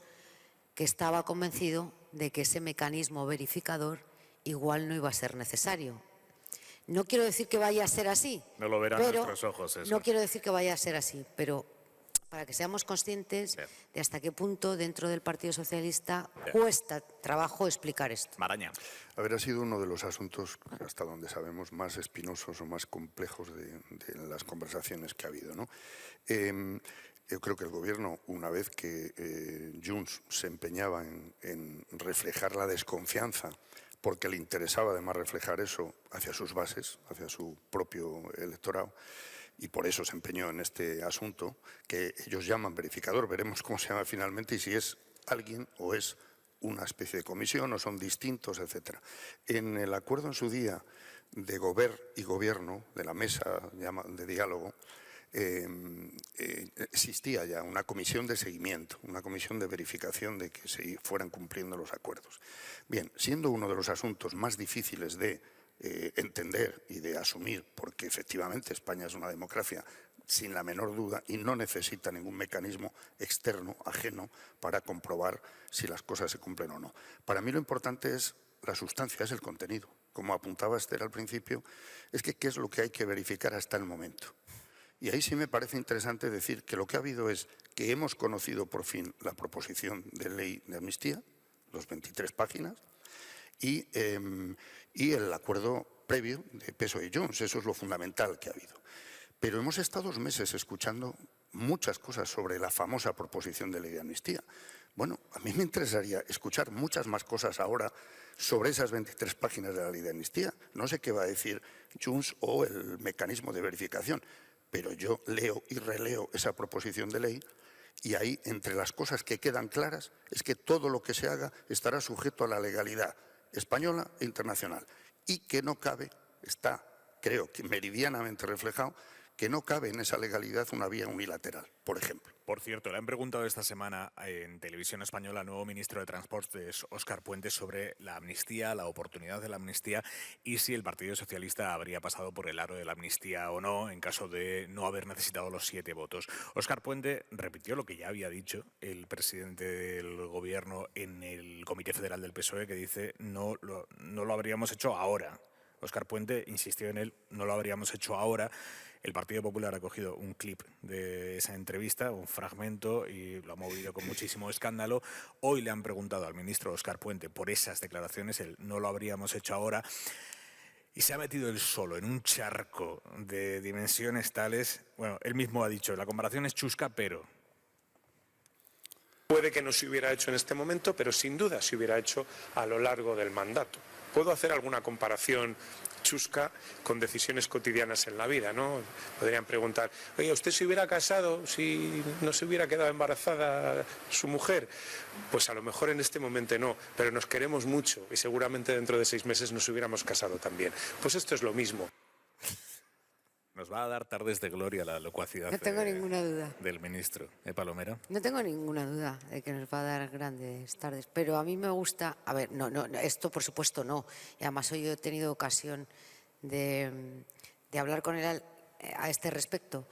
que estaba convencido de que ese mecanismo verificador igual no iba a ser necesario. No quiero decir que vaya a ser así. No lo verán nuestros ojos, eso. No quiero decir que vaya a ser así, pero para que seamos conscientes de hasta qué punto dentro del Partido Socialista cuesta trabajo explicar esto. Maraña. A ver, ha sido uno de los asuntos, hasta donde sabemos, más espinosos o más complejos de las conversaciones que ha habido, ¿no? Yo creo que el Gobierno, una vez que Junts se empeñaba en reflejar la desconfianza, porque le interesaba además reflejar eso hacia sus bases, hacia su propio electorado, y por eso se empeñó en este asunto, que ellos llaman verificador, veremos cómo se llama finalmente y si es alguien o es una especie de comisión o son distintos, etc. En el acuerdo en su día de Gobierno, de la mesa de diálogo, existía ya una comisión de seguimiento, una comisión de verificación de que se fueran cumpliendo los acuerdos. Bien, siendo uno de los asuntos más difíciles de entender y de asumir, porque efectivamente España es una democracia sin la menor duda y no necesita ningún mecanismo externo, ajeno, para comprobar si las cosas se cumplen o no. Para mí lo importante es la sustancia, es el contenido. Como apuntaba Esther al principio, es que qué es lo que hay que verificar hasta el momento. Y ahí sí me parece interesante decir que lo que ha habido es que hemos conocido por fin la proposición de ley de amnistía, los 23 páginas, y el acuerdo previo de PSOE y Junts. Eso es lo fundamental que ha habido. Pero hemos estado 2 meses escuchando muchas cosas sobre la famosa proposición de ley de amnistía. Bueno, a mí me interesaría escuchar muchas más cosas ahora sobre esas 23 páginas de la ley de amnistía. No sé qué va a decir Junts o el mecanismo de verificación, pero yo leo y releo esa proposición de ley y ahí, entre las cosas que quedan claras, es que todo lo que se haga estará sujeto a la legalidad española e internacional y que no cabe, está, creo que meridianamente reflejado, que no cabe en esa legalidad una vía unilateral, por ejemplo. Por cierto, le han preguntado esta semana en Televisión Española al nuevo ministro de Transportes, Óscar Puente, sobre la amnistía, la oportunidad de la amnistía y si el Partido Socialista habría pasado por el aro de la amnistía o no en caso de no haber necesitado los 7 votos. Óscar Puente repitió lo que ya había dicho el presidente del Gobierno en el Comité Federal del PSOE, que dice no lo habríamos hecho ahora. Óscar Puente insistió en él, no lo habríamos hecho ahora. El Partido Popular ha cogido un clip de esa entrevista, un fragmento, y lo ha movido con muchísimo escándalo. Hoy le han preguntado al ministro Óscar Puente por esas declaraciones, él no lo habríamos hecho ahora, y se ha metido él solo en un charco de dimensiones tales. Bueno, él mismo ha dicho, la comparación es chusca, pero... Puede que no se hubiera hecho en este momento, pero sin duda se hubiera hecho a lo largo del mandato. Puedo hacer alguna comparación chusca con decisiones cotidianas en la vida, ¿no? Podrían preguntar, oye, ¿usted se hubiera casado si no se hubiera quedado embarazada su mujer? Pues a lo mejor en este momento no, pero nos queremos mucho y seguramente dentro de 6 meses nos hubiéramos casado también. Pues esto es lo mismo. Nos va a dar tardes de gloria la locuacidad No tengo ninguna duda. del ministro. Palomero. No tengo ninguna duda de que nos va a dar grandes tardes, pero a mí me gusta, a ver, no, esto por supuesto no, y además hoy he tenido ocasión de hablar con él a este respecto.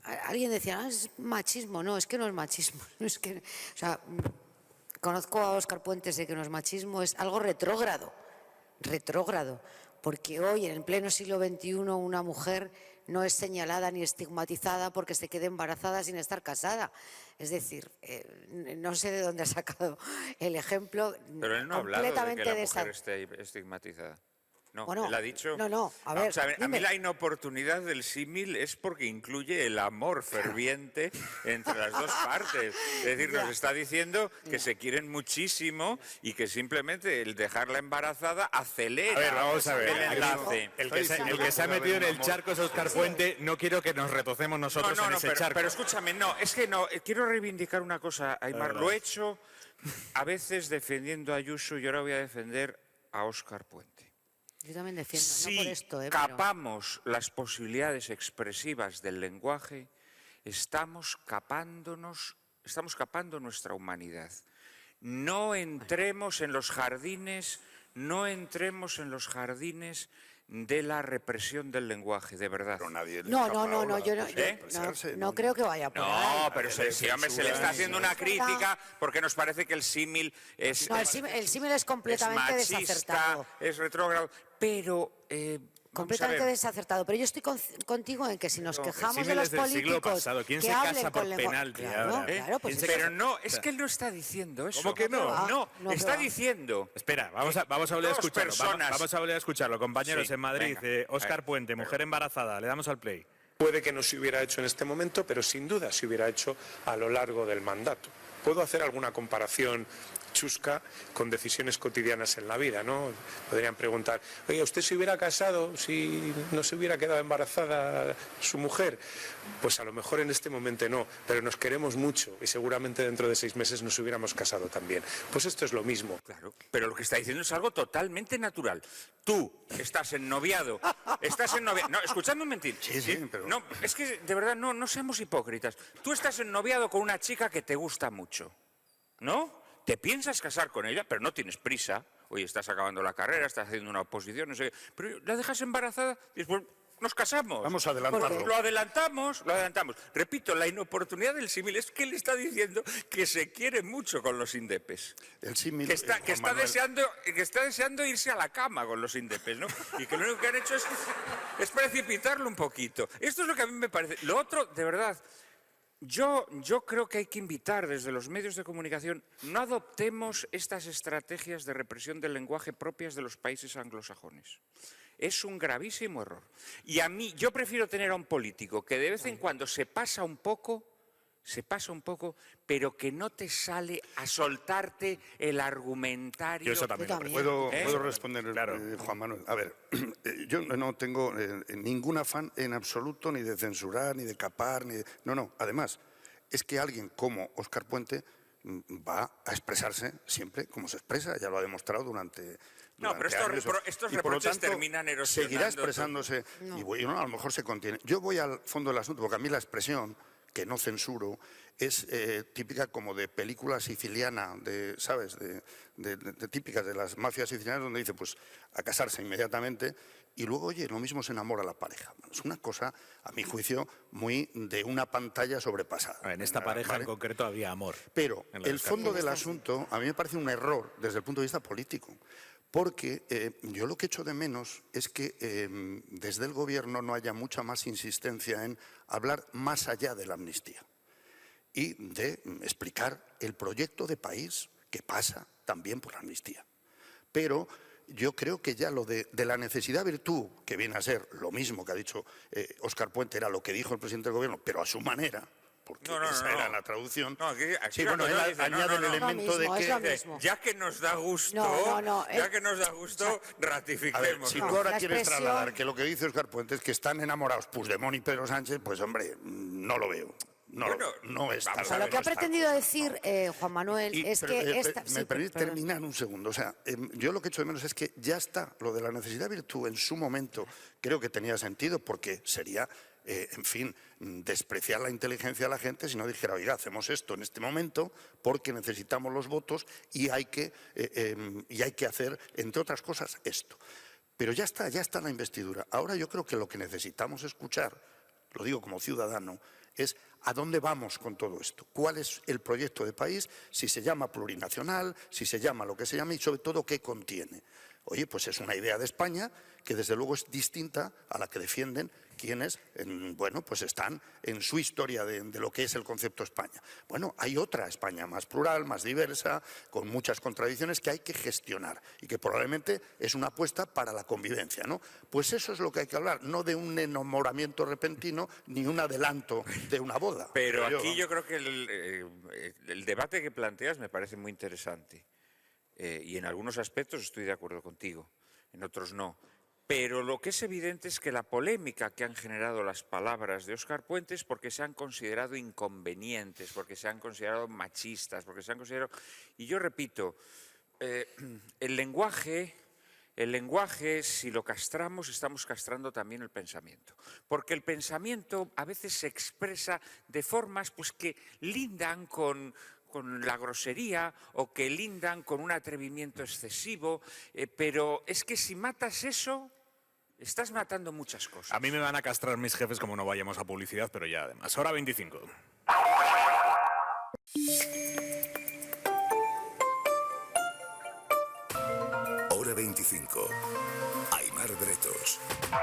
Alguien decía, es machismo. No, es que no es machismo. Es que, o sea, conozco a Óscar Puente, sé que no es machismo, es algo retrógrado, porque hoy, en el pleno siglo XXI, una mujer no es señalada ni estigmatizada porque se quede embarazada sin estar casada. Es decir, no sé de dónde ha sacado el ejemplo. Pero él no ha hablado de que la mujer esté estigmatizada. No, bueno, él ha dicho... No, a ver, a mí la inoportunidad del símil es porque incluye el amor ferviente entre las dos partes. Es decir, nos está diciendo que se quieren muchísimo y que simplemente el dejarla embarazada acelera el enlace. El que se ha metido en el charco es Óscar Puente. No quiero que nos retocemos nosotros en ese charco. Pero escúchame, quiero reivindicar una cosa, Aimar. Lo he hecho a veces defendiendo a Ayuso y ahora voy a defender a Óscar Puente. Yo también defiendo, si no por esto, capamos las posibilidades expresivas del lenguaje, estamos capando nuestra humanidad. No entremos en los jardines de la represión del lenguaje, de verdad. Pero nadie no creo que vaya por ahí. No, pero se le está haciendo una crítica porque nos parece que el símil es... No, el símil es completamente machista, desacertado. Es retrógrado, pero... completamente desacertado, pero yo estoy contigo en que si nos quejamos de los políticos ¿Quién que se hablen casa por con lenguaje, penalti claro, pues pero no, es que él no está diciendo eso. ¿Cómo que no? No, está diciendo. Espera, vamos a volver a escucharlo. Vamos a volver a escucharlo, compañeros. Sí, en Madrid, Óscar Puente, mujer embarazada. Le damos al play. Puede que no se hubiera hecho en este momento, pero sin duda se hubiera hecho a lo largo del mandato. Puedo hacer alguna comparación chusca con decisiones cotidianas en la vida, ¿no? Podrían preguntar, oye, ¿usted se hubiera casado si no se hubiera quedado embarazada su mujer? Pues a lo mejor en este momento no, pero nos queremos mucho y seguramente dentro de 6 meses nos hubiéramos casado también. Pues esto es lo mismo. Claro, pero lo que está diciendo es algo totalmente natural. Tú estás ennoviado, No, escuchadme un momentín. Sí, pero... No, es que de verdad no seamos hipócritas. Tú estás ennoviado con una chica que te gusta mucho, ¿no? Te piensas casar con ella, pero no tienes prisa. Oye, estás acabando la carrera, estás haciendo una oposición, no sé qué. Pero la dejas embarazada y después nos casamos. Vamos a adelantarlo. Lo adelantamos. Repito, la inoportunidad del símil es que él está diciendo que se quiere mucho con los indepes. El símil... Que está deseando irse a la cama con los indepes, ¿no? Y que lo único que han hecho es precipitarlo un poquito. Esto es lo que a mí me parece. Lo otro, de verdad... Yo creo que hay que invitar desde los medios de comunicación, no adoptemos estas estrategias de represión del lenguaje propias de los países anglosajones. Es un gravísimo error. Y yo prefiero tener a un político que de vez en cuando se pasa un poco, pero que no te sale a soltarte el argumentario. Yo eso también. ¿Puedo responder, Juan Manuel? A ver, yo no tengo ningún afán en absoluto ni de censurar, ni de capar, ni de... No. Además, es que alguien como Óscar Puente va a expresarse siempre como se expresa, ya lo ha demostrado durante No, pero estos y por lo reproches tanto, terminan erosionando. seguirá expresándose No. y bueno, a lo mejor se contiene. Yo voy al fondo del asunto, porque a mí la expresión, que no censuro, es típica como de película siciliana, ¿sabes? De típicas de las mafias sicilianas, donde dice, pues, a casarse inmediatamente y luego, oye, lo mismo se enamora la pareja. Es una cosa, a mi juicio, muy de una pantalla sobrepasada. En esta pareja ¿vale? en concreto había amor. Pero en la el fondo descarga. del asunto a mí me parece un error desde el punto de vista político. Porque yo lo que echo de menos es que desde el Gobierno no haya mucha más insistencia en hablar más allá de la amnistía y de explicar el proyecto de país que pasa también por la amnistía. Pero yo creo que ya lo de la necesidad-virtud, que viene a ser lo mismo que ha dicho Óscar Puente, era lo que dijo el presidente del Gobierno, pero a su manera, porque esa era la traducción. No, aquí sí, bueno, él añade el elemento de que... Ya que nos da gusto, ratifiquemos. A ver, si tú ahora quieres trasladar que lo que dice Óscar Puente es que están enamorados Puigdemont y Pedro Sánchez, pues hombre, no lo veo. No es tal. O sea, lo que ha pretendido decir Juan Manuel es que esta... ¿Me permite terminar un segundo? O sea, yo lo que echo de menos es que ya está, lo de la necesidad-virtud en su momento creo que tenía sentido porque sería, en fin, despreciar la inteligencia de la gente si no dijera, oiga, hacemos esto en este momento porque necesitamos los votos y hay que hacer, entre otras cosas, esto. Pero ya está la investidura. Ahora yo creo que lo que necesitamos escuchar, lo digo como ciudadano, es a dónde vamos con todo esto, cuál es el proyecto de país, si se llama plurinacional, si se llama lo que se llame y sobre todo qué contiene. Oye, pues es una idea de España que desde luego es distinta a la que defienden quienes, bueno, pues están en su historia de lo que es el concepto España. Bueno, hay otra España más plural, más diversa, con muchas contradicciones que hay que gestionar y que probablemente es una apuesta para la convivencia, ¿no? Pues eso es lo que hay que hablar, no de un enamoramiento repentino ni un adelanto de una boda. Pero aquí yo creo que el debate que planteas me parece muy interesante. Y en algunos aspectos estoy de acuerdo contigo, en otros no. Pero lo que es evidente es que la polémica que han generado las palabras de Óscar Puente es porque se han considerado inconvenientes, porque se han considerado machistas, porque se han considerado... Y yo repito, el lenguaje, si lo castramos, estamos castrando también el pensamiento. Porque el pensamiento a veces se expresa de formas pues, que lindan con la grosería o que lindan con un atrevimiento excesivo, pero es que si matas eso, estás matando muchas cosas. A mí me van a castrar mis jefes como no vayamos a publicidad, pero ya además. Hora 25. Hora 25. Aimar Bretos.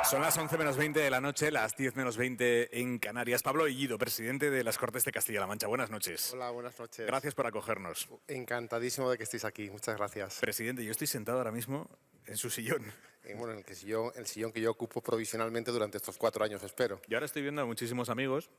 Son las 11 menos 20 de la noche, las 10 menos 20 en Canarias. Pablo Bellido, presidente de las Cortes de Castilla-La Mancha. Buenas noches. Hola, buenas noches. Gracias por acogernos. Encantadísimo de que estéis aquí. Muchas gracias. Presidente, yo estoy sentado ahora mismo en su sillón. Bueno, el sillón que yo ocupo provisionalmente durante estos 4 años, espero. Yo ahora estoy viendo a muchísimos amigos,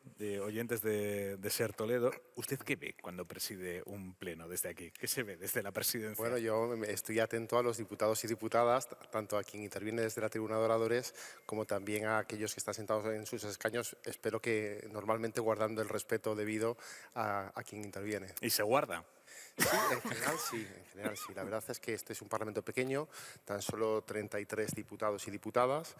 oyentes de SER Toledo. ¿Usted qué ve cuando preside un pleno desde aquí? ¿Qué se ve desde la presidencia? Bueno, yo estoy atento a los diputados y diputadas, tanto a quien interviene desde la tribuna de oradores como también a aquellos que están sentados en sus escaños. Espero que normalmente guardando el respeto debido a quien interviene. ¿Y se guarda? Sí, en general sí. La verdad es que este es un parlamento pequeño, tan solo 33 diputados y diputadas,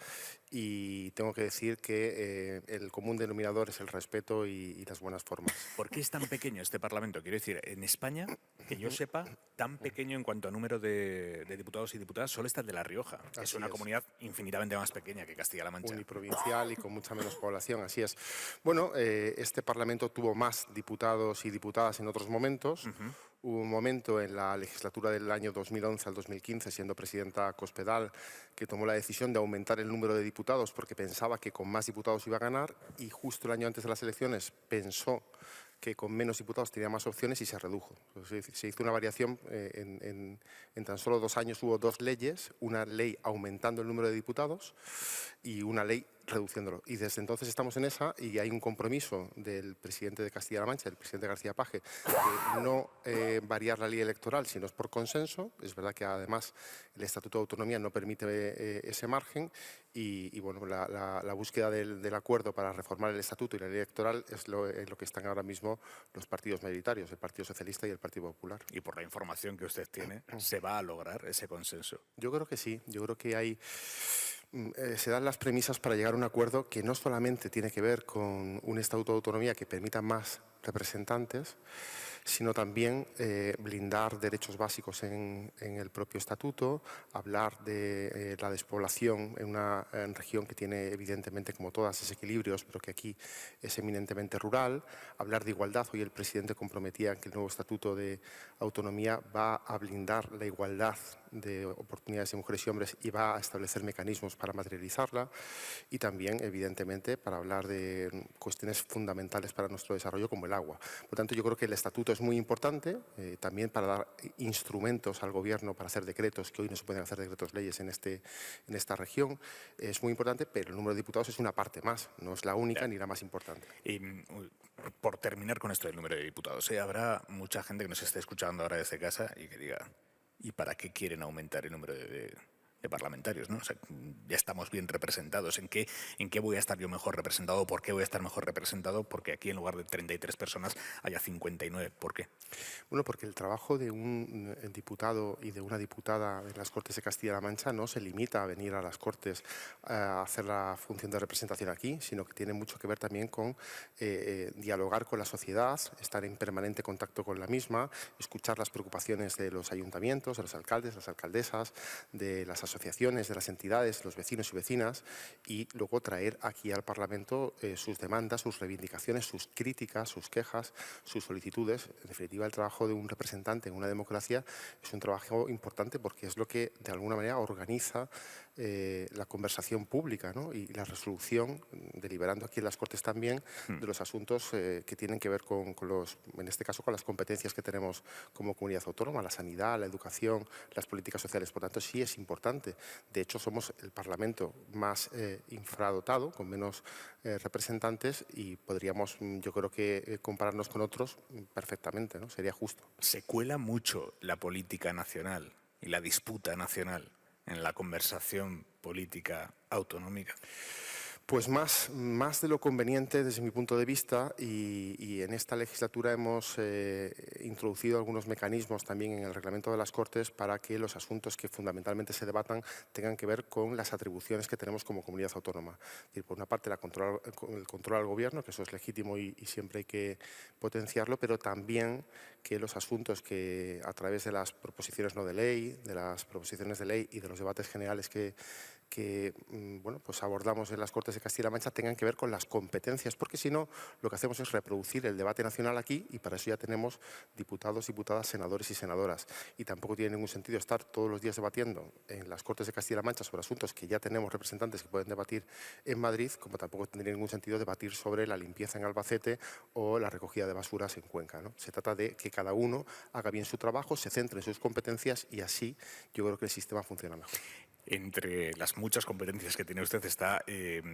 y tengo que decir que el común denominador es el respeto y las buenas formas. ¿Por qué es tan pequeño este parlamento? Quiero decir, en España, que yo sepa, tan pequeño en cuanto a número de diputados y diputadas, solo está el de La Rioja. Es una comunidad infinitamente más pequeña que Castilla-La Mancha. Uniprovincial y con mucha menos población, así es. Bueno, este parlamento tuvo más diputados y diputadas en otros momentos. Hubo un momento en la legislatura del año 2011 al 2015, siendo presidenta Cospedal, que tomó la decisión de aumentar el número de diputados porque pensaba que con más diputados iba a ganar, y justo el año antes de las elecciones pensó que con menos diputados tenía más opciones y se redujo. Se hizo una variación, en tan solo 2 años hubo 2 leyes, una ley aumentando el número de diputados y una ley reduciéndolo. Y desde entonces estamos en esa y hay un compromiso del presidente de Castilla-La Mancha, del presidente García Paje, de no variar la ley electoral si no es por consenso. Es verdad que además el Estatuto de Autonomía no permite ese margen y bueno, la búsqueda del acuerdo para reformar el Estatuto y la ley electoral es lo que están ahora mismo los partidos mayoritarios, el Partido Socialista y el Partido Popular. Y por la información que usted tiene, ¿se va a lograr ese consenso? Yo creo que sí, yo creo que se dan las premisas para llegar a un acuerdo que no solamente tiene que ver con un Estatuto de Autonomía que permita más representantes, sino también blindar derechos básicos en el propio estatuto, hablar de la despoblación en una región que tiene evidentemente, como todas, desequilibrios, pero que aquí es eminentemente rural, hablar de igualdad. Hoy el presidente comprometía que el nuevo estatuto de autonomía va a blindar la igualdad de oportunidades de mujeres y hombres y va a establecer mecanismos para materializarla, y también, evidentemente, para hablar de cuestiones fundamentales para nuestro desarrollo como el agua. Por tanto, yo creo que el estatuto es muy importante, también para dar instrumentos al gobierno para hacer decretos, que hoy no se pueden hacer decretos leyes en esta región. Es muy importante, pero el número de diputados es una parte más, no es la única ni la más importante. Y por terminar con esto del número de diputados, habrá mucha gente que nos esté escuchando ahora desde casa y que diga, ¿y para qué quieren aumentar el número de parlamentarios, ¿no? O sea, ya estamos bien representados. ¿En qué voy a estar yo mejor representado? ¿Por qué voy a estar mejor representado? Porque aquí en lugar de 33 personas haya 59. ¿Por qué? Bueno, porque el trabajo de un diputado y de una diputada en las Cortes de Castilla-La Mancha no se limita a venir a las Cortes a hacer la función de representación aquí, sino que tiene mucho que ver también con dialogar con la sociedad, estar en permanente contacto con la misma, escuchar las preocupaciones de los ayuntamientos, de los alcaldes, las alcaldesas, de las asociaciones, de las entidades, los vecinos y vecinas, y luego traer aquí al Parlamento sus demandas, sus reivindicaciones, sus críticas, sus quejas, sus solicitudes. En definitiva, el trabajo de un representante en una democracia es un trabajo importante porque es lo que de alguna manera organiza la conversación pública, ¿no? Y la resolución, deliberando aquí en las Cortes también, de los asuntos que tienen que ver con en este caso, con las competencias que tenemos como comunidad autónoma, la sanidad, la educación, las políticas sociales. Por tanto, sí es importante. De hecho, somos el Parlamento más infradotado, con menos representantes, y podríamos, yo creo que, compararnos con otros perfectamente, ¿no? Sería justo. Se cuela mucho la política nacional y la disputa nacional en la conversación política autonómica. Pues más de lo conveniente desde mi punto de vista, y en esta legislatura hemos introducido algunos mecanismos también en el reglamento de las Cortes para que los asuntos que fundamentalmente se debatan tengan que ver con las atribuciones que tenemos como comunidad autónoma. Es decir, por una parte el control al gobierno, que eso es legítimo y siempre hay que potenciarlo, pero también que los asuntos que a través de las proposiciones no de ley, de las proposiciones de ley y de los debates generales que bueno, pues abordamos en las Cortes de Castilla-La Mancha tengan que ver con las competencias, porque si no, lo que hacemos es reproducir el debate nacional aquí, y para eso ya tenemos diputados, diputadas, senadores y senadoras. Y tampoco tiene ningún sentido estar todos los días debatiendo en las Cortes de Castilla-La Mancha sobre asuntos que ya tenemos representantes que pueden debatir en Madrid, como tampoco tendría ningún sentido debatir sobre la limpieza en Albacete o la recogida de basuras en Cuenca, ¿no? Se trata de que cada uno haga bien su trabajo, se centre en sus competencias, y así yo creo que el sistema funciona mejor. Entre las muchas competencias que tiene usted está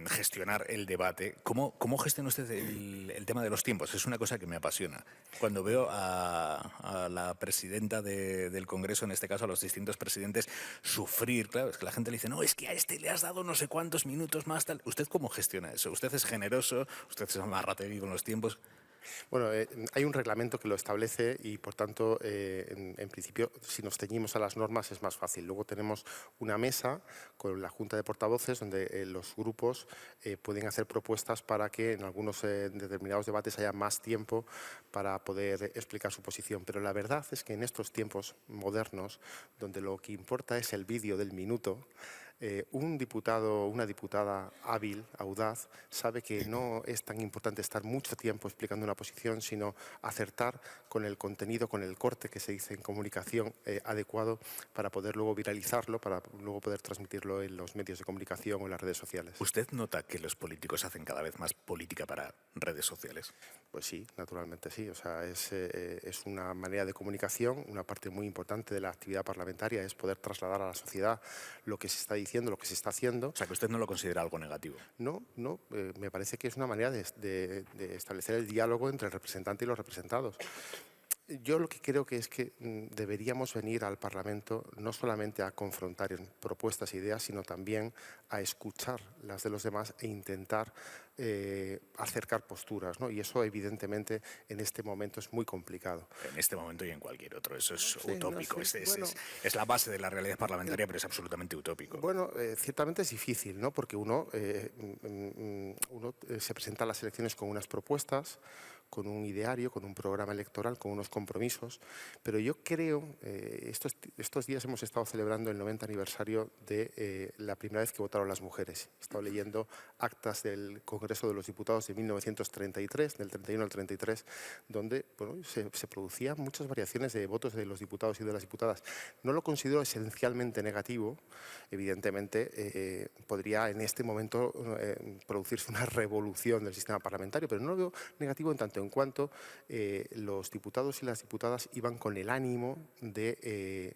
gestionar el debate. ¿Cómo gestiona usted el tema de los tiempos? Es una cosa que me apasiona. Cuando veo a la presidenta del Congreso, en este caso a los distintos presidentes, sufrir, claro, es que la gente le dice, no, es que a este le has dado no sé cuántos minutos más, tal. ¿Usted cómo gestiona eso? ¿Usted es generoso? ¿Usted es amarrategui con los tiempos? Bueno, hay un reglamento que lo establece y, por tanto, en principio, si nos ceñimos a las normas es más fácil. Luego tenemos una mesa con la Junta de Portavoces donde los grupos pueden hacer propuestas para que en algunos determinados debates haya más tiempo para poder explicar su posición. Pero la verdad es que en estos tiempos modernos, donde lo que importa es el vídeo del minuto, un diputado o una diputada hábil, audaz, sabe que no es tan importante estar mucho tiempo explicando una posición, sino acertar con el contenido, con el corte que se dice en comunicación adecuado para poder luego viralizarlo, para luego poder transmitirlo en los medios de comunicación o en las redes sociales. ¿Usted nota que los políticos hacen cada vez más política para redes sociales? Pues sí, naturalmente sí. O sea, es una manera de comunicación. Una parte muy importante de la actividad parlamentaria es poder trasladar a la sociedad lo que se está diciendo diciendo, lo que se está haciendo. O sea, que usted no lo considera algo negativo. No, me parece que es una manera de establecer el diálogo entre el representante y los representados. Yo lo que creo que es que deberíamos venir al Parlamento no solamente a confrontar propuestas e ideas, sino también a escuchar las de los demás e intentar acercar posturas, ¿no? Y eso, evidentemente, en este momento es muy complicado. En este momento y en cualquier otro. Eso es Sí, utópico. no sé. Es la base de la realidad parlamentaria, pero es absolutamente utópico. Bueno, ciertamente es difícil, ¿no? Porque uno se presenta a las elecciones con unas propuestas, con un ideario, con un programa electoral, con unos compromisos, pero yo creo, estos días hemos estado celebrando el 90 aniversario de la primera vez que votaron las mujeres. He estado leyendo actas del Congreso de los Diputados de 1933, del 31 al 33, donde se producían muchas variaciones de votos de los diputados y de las diputadas. No lo considero esencialmente negativo, evidentemente podría en este momento producirse una revolución del sistema parlamentario, pero no lo veo negativo en tanto en cuanto los diputados y las diputadas iban con el ánimo de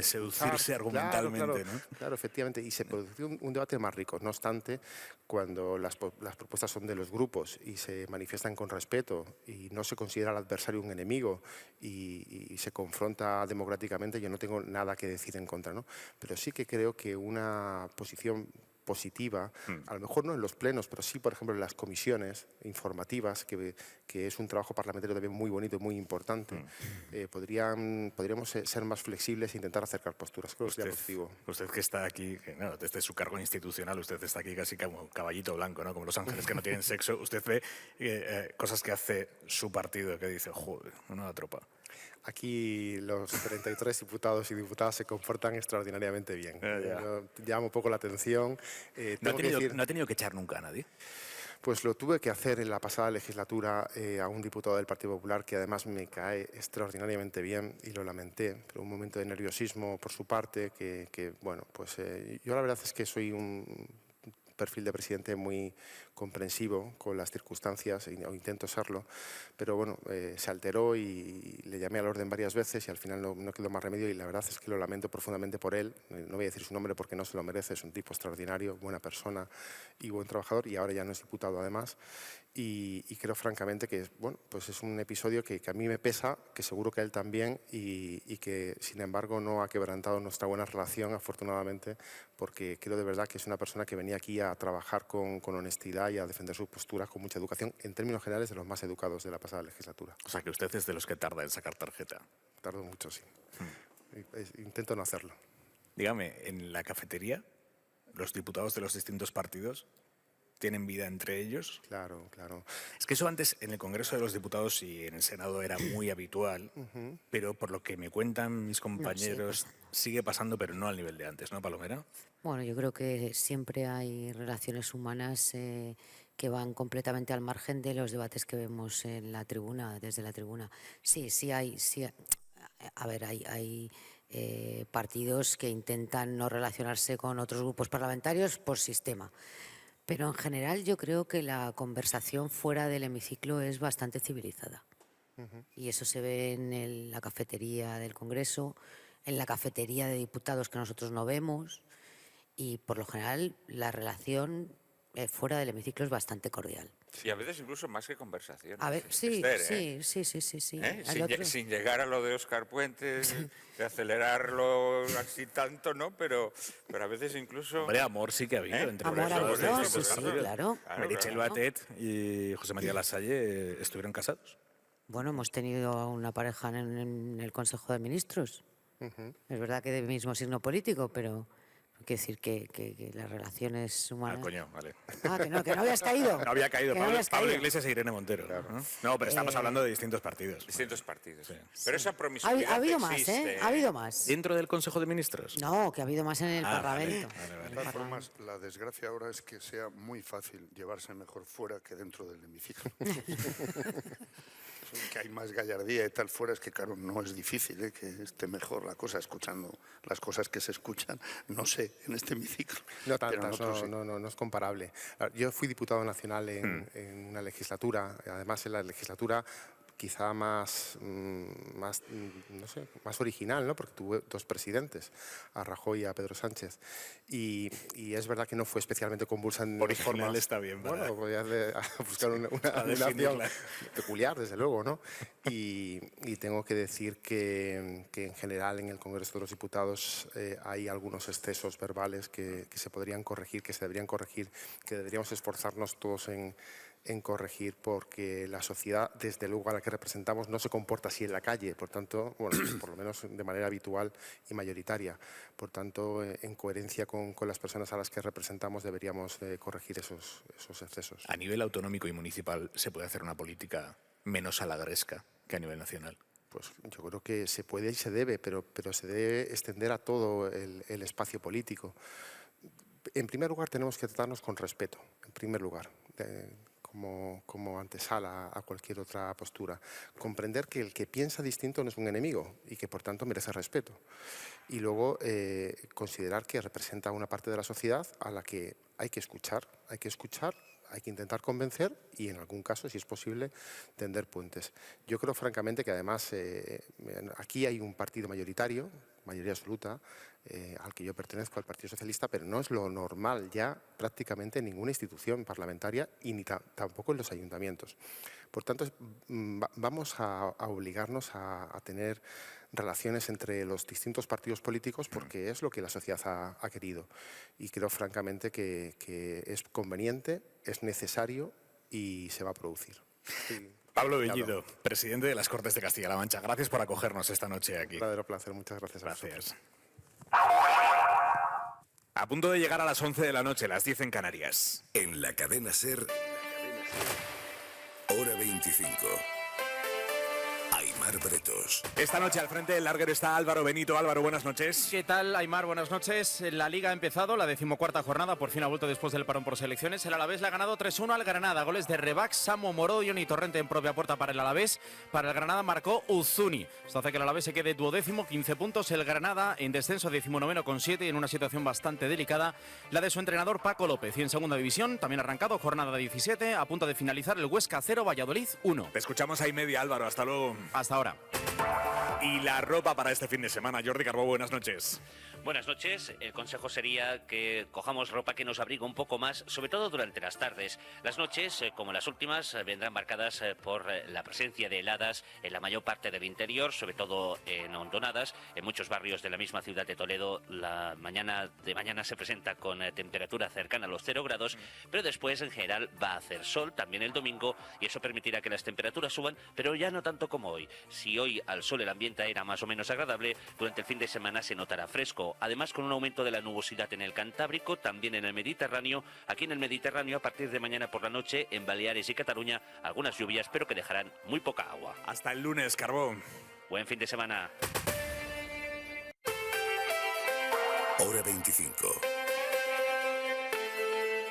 seducirse argumentalmente, ¿no? Claro, efectivamente, y se produjo un debate más rico. No obstante, cuando las propuestas son de los grupos y se manifiestan con respeto y no se considera al adversario un enemigo y se confronta democráticamente, yo no tengo nada que decir en contra, ¿no? Pero sí que creo que una posición positiva, a lo mejor no en los plenos, pero sí, por ejemplo, en las comisiones informativas, que es un trabajo parlamentario también muy bonito y muy importante, podríamos ser más flexibles e intentar acercar posturas. Creo que sería positivo. Usted que está aquí, desde su cargo institucional, usted está aquí casi como caballito blanco, ¿no? Como los ángeles que no tienen sexo. Usted ve cosas que hace su partido que dice, joder, una tropa. Aquí los 33 diputados y diputadas se comportan extraordinariamente bien. Llama un poco la atención. ¿No ha tenido que echar nunca a nadie? Pues lo tuve que hacer en la pasada legislatura a un diputado del Partido Popular que además me cae extraordinariamente bien y lo lamenté, pero un momento de nerviosismo por su parte que bueno, pues yo la verdad es que soy un perfil de presidente muy comprensivo con las circunstancias, o intento serlo, pero bueno, se alteró y le llamé al orden varias veces y al final no quedó más remedio y la verdad es que lo lamento profundamente por él. No voy a decir su nombre porque no se lo merece, es un tipo extraordinario, buena persona y buen trabajador y ahora ya no es diputado además. Y creo francamente que bueno, pues es un episodio que a mí me pesa, que seguro que a él también y que sin embargo no ha quebrantado nuestra buena relación afortunadamente, porque creo de verdad que es una persona que venía aquí a trabajar con honestidad y a defender sus posturas con mucha educación, en términos generales de los más educados de la pasada legislatura. O sea que usted es de los que tarda en sacar tarjeta. Tardo mucho, sí. Intento no hacerlo. Dígame, en la cafetería, los diputados de los distintos partidos tienen vida entre ellos. Claro, claro. Es que eso antes en el Congreso de los Diputados y en el Senado era muy habitual, pero por lo que me cuentan mis compañeros, sigue pasando, pero no al nivel de antes, ¿no, Palomera? Bueno, yo creo que siempre hay relaciones humanas que van completamente al margen de los debates que vemos en la tribuna, desde la tribuna. Sí hay. A ver, hay partidos que intentan no relacionarse con otros grupos parlamentarios por sistema. Pero en general yo creo que la conversación fuera del hemiciclo es bastante civilizada. Y eso se ve en la cafetería del Congreso, en la cafetería de diputados que nosotros no vemos. Y por lo general la relación fuera del hemiciclo es bastante cordial. Y a veces incluso más que conversación. A ver, sí. Sin llegar a lo de Óscar Puentes, de acelerarlo así tanto, ¿no? Pero a veces incluso... Hombre, amor sí que ha habido entre amor ha habido, sí, claro. Meritxell Batet y José María Lasalle estuvieron casados. Bueno, hemos tenido una pareja en el Consejo de Ministros. Es verdad que del mismo signo político, pero... Quiero decir que las relaciones humanas... Ah, coño, vale. Que no habías caído. No había caído. Pablo Iglesias e Irene Montero. Claro. No, pero estamos hablando de distintos partidos. Distintos partidos. Sí. Pero esa promiscuidad ha habido existe, más, Ha habido más. ¿Dentro del Consejo de Ministros? No, que ha habido más en el Parlamento. De todas formas, la desgracia ahora es que sea muy fácil llevarse mejor fuera que dentro del hemiciclo. Que hay más gallardía y tal fuera, es que claro, no es difícil que esté mejor la cosa escuchando las cosas que se escuchan, no sé, en este hemiciclo. No tantas, no es comparable. Yo fui diputado nacional en una legislatura, además en la legislatura quizá más original, ¿no? Porque tuvo dos presidentes, a Rajoy y a Pedro Sánchez. Y es verdad que no fue especialmente convulsa en original formas. Está bien, ¿verdad? Bueno, voy a buscar una definición peculiar, desde luego, ¿no? Y tengo que decir que en general en el Congreso de los Diputados hay algunos excesos verbales que se podrían corregir, que se deberían corregir, que deberíamos esforzarnos todos en corregir, porque la sociedad, desde luego, a la que representamos no se comporta así en la calle, por tanto, bueno, por lo menos de manera habitual y mayoritaria. Por tanto, en coherencia con las personas a las que representamos, deberíamos corregir esos excesos. A nivel autonómico y municipal, ¿se puede hacer una política menos alagresca que a nivel nacional? Pues yo creo que se puede y se debe, pero se debe extender a todo el espacio político. En primer lugar, tenemos que tratarnos con respeto, en primer lugar, como antesala a cualquier otra postura. Comprender que el que piensa distinto no es un enemigo y que, por tanto, merece respeto. Y luego, considerar que representa una parte de la sociedad a la que hay que escuchar, hay que intentar convencer y, en algún caso, si es posible, tender puentes. Yo creo, francamente, que además aquí hay un partido mayoritario, mayoría absoluta, al que yo pertenezco, al Partido Socialista, pero no es lo normal ya prácticamente en ninguna institución parlamentaria y ni tampoco en los ayuntamientos. Por tanto, vamos a obligarnos a tener relaciones entre los distintos partidos políticos porque es lo que la sociedad ha querido. Y creo, francamente, que es conveniente, es necesario y se va a producir. Sí. Pablo Bellido, presidente de las Cortes de Castilla-La Mancha. Gracias por acogernos esta noche aquí. Un verdadero placer. Muchas gracias a vosotros. A punto de llegar a las 11 de la noche, las 10 en Canarias. En la cadena SER, hora 25. Aimar Bretos. Esta noche al frente del larguero está Álvaro Benito. Álvaro, buenas noches. ¿Qué tal, Aimar? Buenas noches. La Liga ha empezado, la 14ª jornada, por fin ha vuelto después del parón por selecciones. El Alavés le ha ganado 3-1 al Granada. Goles de Rebac, Samu Moro y Oni Torrente en propia puerta para el Alavés. Para el Granada marcó Uzuni. Esto hace que el Alavés se quede 12º, 15 puntos. El Granada en descenso 19º con 7 y en una situación bastante delicada la de su entrenador Paco López. Y en segunda división, también ha arrancado jornada 17, a punto de finalizar el Huesca 0, Valladolid 1. Te escuchamos ahí media, Álvaro. Hasta luego. Hasta ahora. Y la ropa para este fin de semana. Jordi Carbó, buenas noches. Buenas noches. El consejo sería que cojamos ropa que nos abrigue un poco más, sobre todo durante las tardes. Las noches, como las últimas, vendrán marcadas por la presencia de heladas en la mayor parte del interior, sobre todo en hondonadas. En muchos barrios de la misma ciudad de Toledo, la mañana se presenta con temperatura cercana a los 0 grados, pero después, en general, va a hacer sol también el domingo y eso permitirá que las temperaturas suban, pero ya no tanto como hoy. Si hoy al sol el ambiente era más o menos agradable, durante el fin de semana se notará fresco. Además, con un aumento de la nubosidad en el Cantábrico, también en el Mediterráneo. Aquí en el Mediterráneo, a partir de mañana por la noche, en Baleares y Cataluña, algunas lluvias, pero que dejarán muy poca agua. Hasta el lunes, Carbón. Buen fin de semana. Hora 25.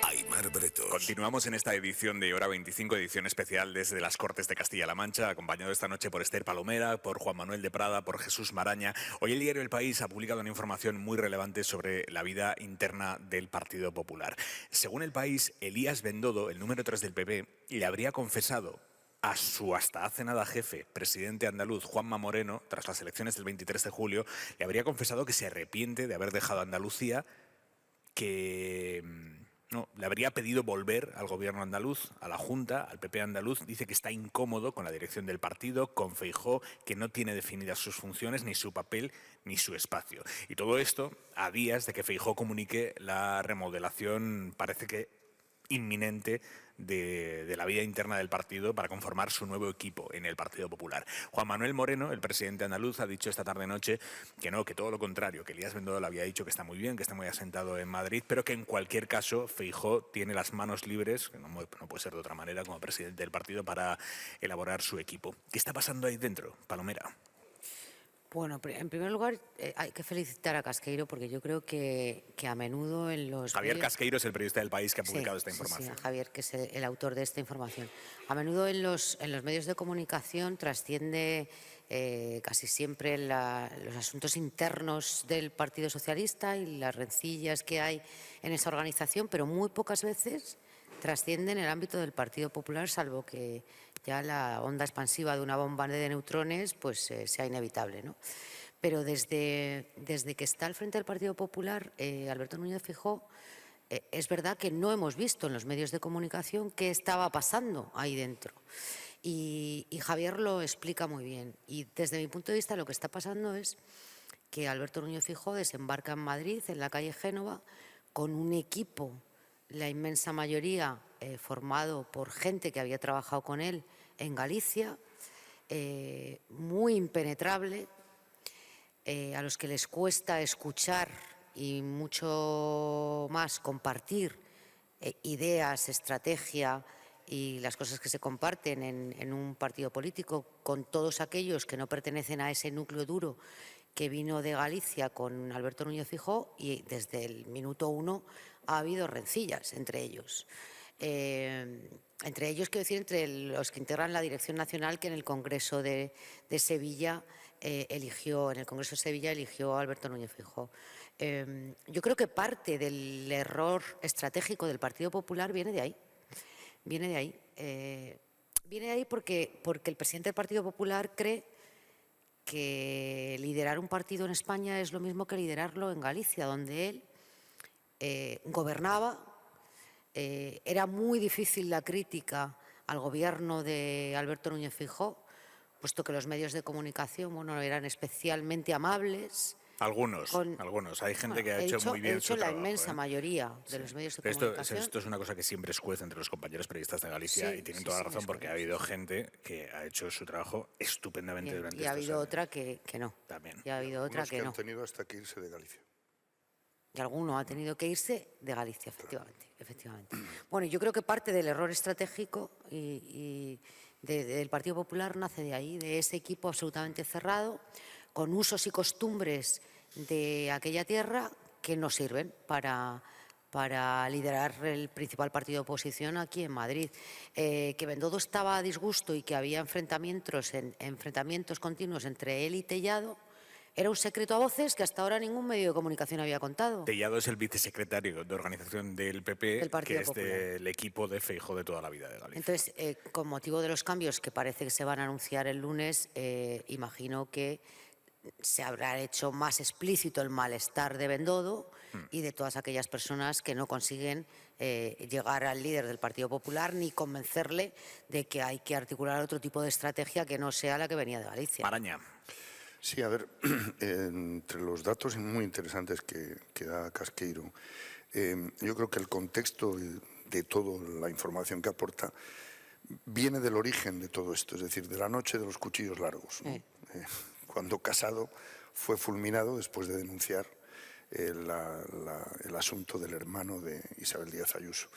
Aimar Bretos. Continuamos en esta edición de Hora 25, edición especial desde las Cortes de Castilla-La Mancha, acompañado esta noche por Esther Palomera, por Juan Manuel de Prada, por Jesús Maraña. Hoy el diario El País ha publicado una información muy relevante sobre la vida interna del Partido Popular. Según El País, Elías Bendodo, el número 3 del PP, le habría confesado a su hasta hace nada jefe, presidente andaluz, Juanma Moreno, tras las elecciones del 23 de julio, le habría confesado que se arrepiente de haber dejado Andalucía, que le habría pedido volver al gobierno andaluz, a la Junta, al PP andaluz. Dice que está incómodo con la dirección del partido, con Feijóo, que no tiene definidas sus funciones, ni su papel, ni su espacio. Y todo esto a días de que Feijóo comunique la remodelación, parece que inminente, de la vida interna del partido para conformar su nuevo equipo en el Partido Popular. Juan Manuel Moreno, el presidente andaluz, ha dicho esta tarde-noche que no, que todo lo contrario, que Elías Bendodo le había dicho que está muy bien, que está muy asentado en Madrid, pero que en cualquier caso Feijóo tiene las manos libres, que no puede ser de otra manera, como presidente del partido, para elaborar su equipo. ¿Qué está pasando ahí dentro, Palomera? Bueno, en primer lugar hay que felicitar a Casqueiro porque yo creo que a menudo en los Javier Casqueiro es el periodista del País que ha publicado esta información. Sí, Javier, que es el autor de esta información. A menudo en los medios de comunicación trasciende casi siempre los asuntos internos del Partido Socialista y las rencillas que hay en esa organización, pero muy pocas veces trascienden el ámbito del Partido Popular, salvo que ya la onda expansiva de una bomba de neutrones pues sea inevitable, ¿no? Pero desde que está al frente del Partido Popular, Alberto Núñez Feijóo, es verdad que no hemos visto en los medios de comunicación qué estaba pasando ahí dentro. Y Javier lo explica muy bien. Y desde mi punto de vista lo que está pasando es que Alberto Núñez Feijóo desembarca en Madrid, en la calle Génova, con un equipo, la inmensa mayoría formado por gente que había trabajado con él en Galicia, muy impenetrable, a los que les cuesta escuchar y mucho más compartir ideas, estrategia y las cosas que se comparten en un partido político con todos aquellos que no pertenecen a ese núcleo duro que vino de Galicia con Alberto Núñez Feijóo, y desde el minuto 1 ha habido rencillas entre ellos. Entre ellos, quiero decir, entre los que integran la Dirección Nacional, que en el Congreso de Sevilla eligió a Alberto Núñez Feijóo. Yo creo que parte del error estratégico del Partido Popular viene de ahí. Viene de ahí porque el presidente del Partido Popular cree que liderar un partido en España es lo mismo que liderarlo en Galicia, donde él gobernaba. Era muy difícil la crítica al gobierno de Alberto Núñez Feijóo, puesto que los medios de comunicación, bueno, eran especialmente amables. Algunos. Hay gente que ha hecho muy bien su trabajo. La inmensa mayoría de los medios de comunicación. Esto es una cosa que siempre escuece entre los compañeros periodistas de Galicia, y tienen toda la razón, porque ha habido gente que ha hecho su trabajo estupendamente durante estos años. Y ha habido otra que no. También. Y ha habido otra que no. Han tenido hasta que irse de Galicia. Y alguno ha tenido que irse de Galicia, efectivamente. Bueno, yo creo que parte del error estratégico del Partido Popular nace de ahí, de ese equipo absolutamente cerrado, con usos y costumbres de aquella tierra que no sirven para liderar el principal partido de oposición aquí en Madrid. Que Bendodo estaba a disgusto y que había enfrentamientos continuos entre él y Tellado era un secreto a voces que hasta ahora ningún medio de comunicación había contado. Tellado es el vicesecretario de organización del PP, que es del equipo de Feijóo de toda la vida de Galicia. Entonces, con motivo de los cambios que parece que se van a anunciar el lunes, imagino que se habrá hecho más explícito el malestar de Bendodo y de todas aquellas personas que no consiguen llegar al líder del Partido Popular ni convencerle de que hay que articular otro tipo de estrategia que no sea la que venía de Galicia. Maraña. Sí, a ver, entre los datos muy interesantes que da Casqueiro, yo creo que el contexto de toda la información que aporta viene del origen de todo esto, es decir, de la noche de los cuchillos largos, ¿no? Cuando Casado fue fulminado después de denunciar el asunto del hermano de Isabel Díaz Ayuso.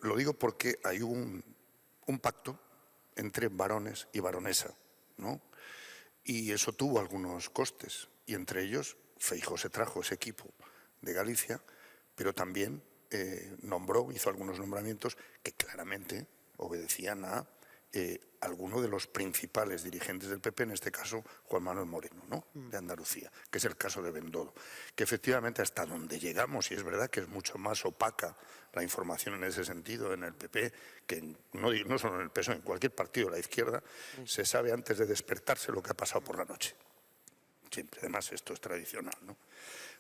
Lo digo porque hay un pacto entre varones y baronesa, ¿no? Y eso tuvo algunos costes, y entre ellos Feijóo se trajo ese equipo de Galicia, pero también hizo algunos nombramientos que claramente obedecían a alguno de los principales dirigentes del PP, en este caso Juan Manuel Moreno, ¿no?, de Andalucía, que es el caso de Bendodo, que efectivamente hasta donde llegamos, y es verdad que es mucho más opaca la información en ese sentido en el PP, que no solo en el PSOE, en cualquier partido de la izquierda, se sabe antes de despertarse lo que ha pasado por la noche. Siempre, además esto es tradicional, ¿no?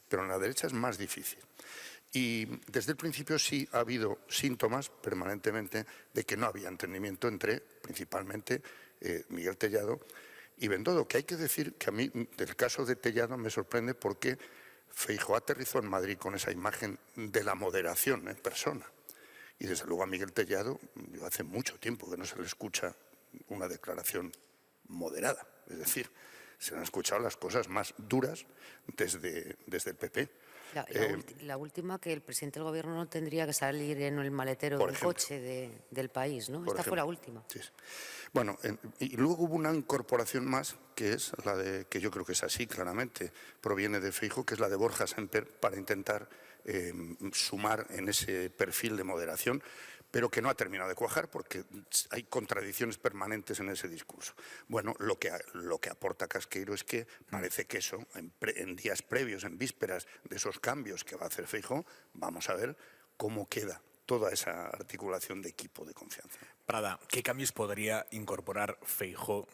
Pero en la derecha es más difícil. Y desde el principio sí ha habido síntomas permanentemente de que no había entendimiento entre, principalmente, Miguel Tellado y Bendodo, que hay que decir que a mí, del caso de Tellado, me sorprende porque Feijóo aterrizó en Madrid con esa imagen de la moderación en persona. Y desde luego a Miguel Tellado, hace mucho tiempo que no se le escucha una declaración moderada. Es decir, se le han escuchado las cosas más duras desde el PP. La última, que el presidente del gobierno no tendría que salir en el maletero del coche del país, ¿no? Esta fue la última. Sí. Bueno, y luego hubo una incorporación más, que es la de, que yo creo que es así claramente, proviene de Feijóo, que es la de Borja Semper, para intentar sumar en ese perfil de moderación, pero que no ha terminado de cuajar porque hay contradicciones permanentes en ese discurso. Bueno, lo que aporta Casqueiro es que parece que eso, en días previos, en vísperas de esos cambios que va a hacer Feijóo, vamos a ver cómo queda toda esa articulación de equipo de confianza. Prada, ¿qué cambios podría incorporar Feijóo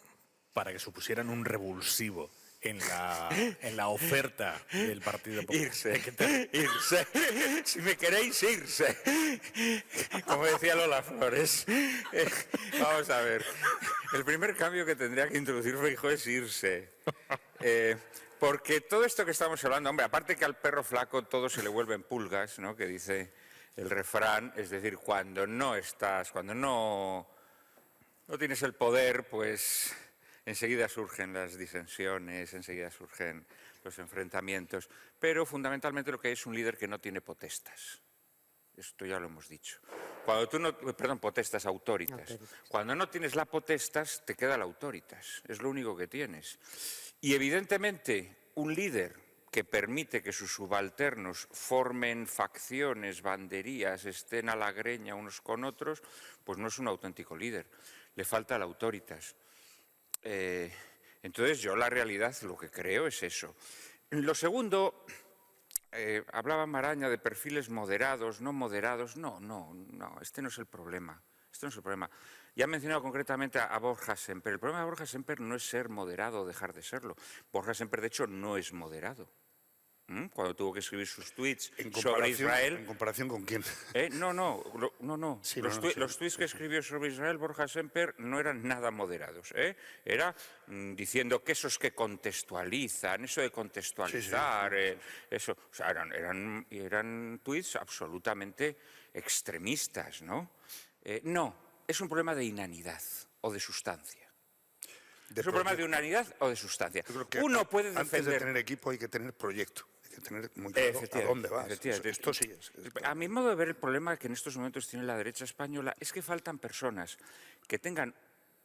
para que supusieran un revulsivo en la oferta del Partido Popular? Irse. Si me queréis, irse. Como decía Lola Flores. Vamos a ver. El primer cambio que tendría que introducir Feijóo es irse. Porque todo esto que estamos hablando, hombre, aparte que al perro flaco todo se le vuelven pulgas, ¿no? Que dice el refrán, es decir, cuando no tienes el poder, pues enseguida surgen las disensiones, enseguida surgen los enfrentamientos, pero fundamentalmente lo que hay es un líder que no tiene potestas. Esto ya lo hemos dicho. Potestas, autoritas. Cuando no tienes la potestas, te queda la autoritas. Es lo único que tienes. Y evidentemente, un líder que permite que sus subalternos formen facciones, banderías, estén a la greña unos con otros, pues no es un auténtico líder. Le falta la autoritas. Entonces, yo la realidad, lo que creo es eso. Lo segundo, hablaba Maraña de perfiles moderados, no moderados. No, este no es el problema. Ya he mencionado concretamente a Borja Semper. El problema de Borja Semper no es ser moderado o dejar de serlo. Borja Semper, de hecho, no es moderado. Cuando tuvo que escribir sus tuits sobre Israel... ¿En comparación con quién? No. Sí, los tuits que escribió sobre Israel Borja Semper no eran nada moderados. Era diciendo que esos que contextualizan, eso de contextualizar, eso, o sea, eran tuits absolutamente extremistas, ¿no? No, es un problema de inanidad o de sustancia. Es un problema de unanimidad o de sustancia. Uno puede defender... Antes de tener equipo hay que tener proyecto. Hay que tener muy claro a dónde vas. Esto sí es. A mi modo de ver, el problema que en estos momentos tiene la derecha española es que faltan personas que tengan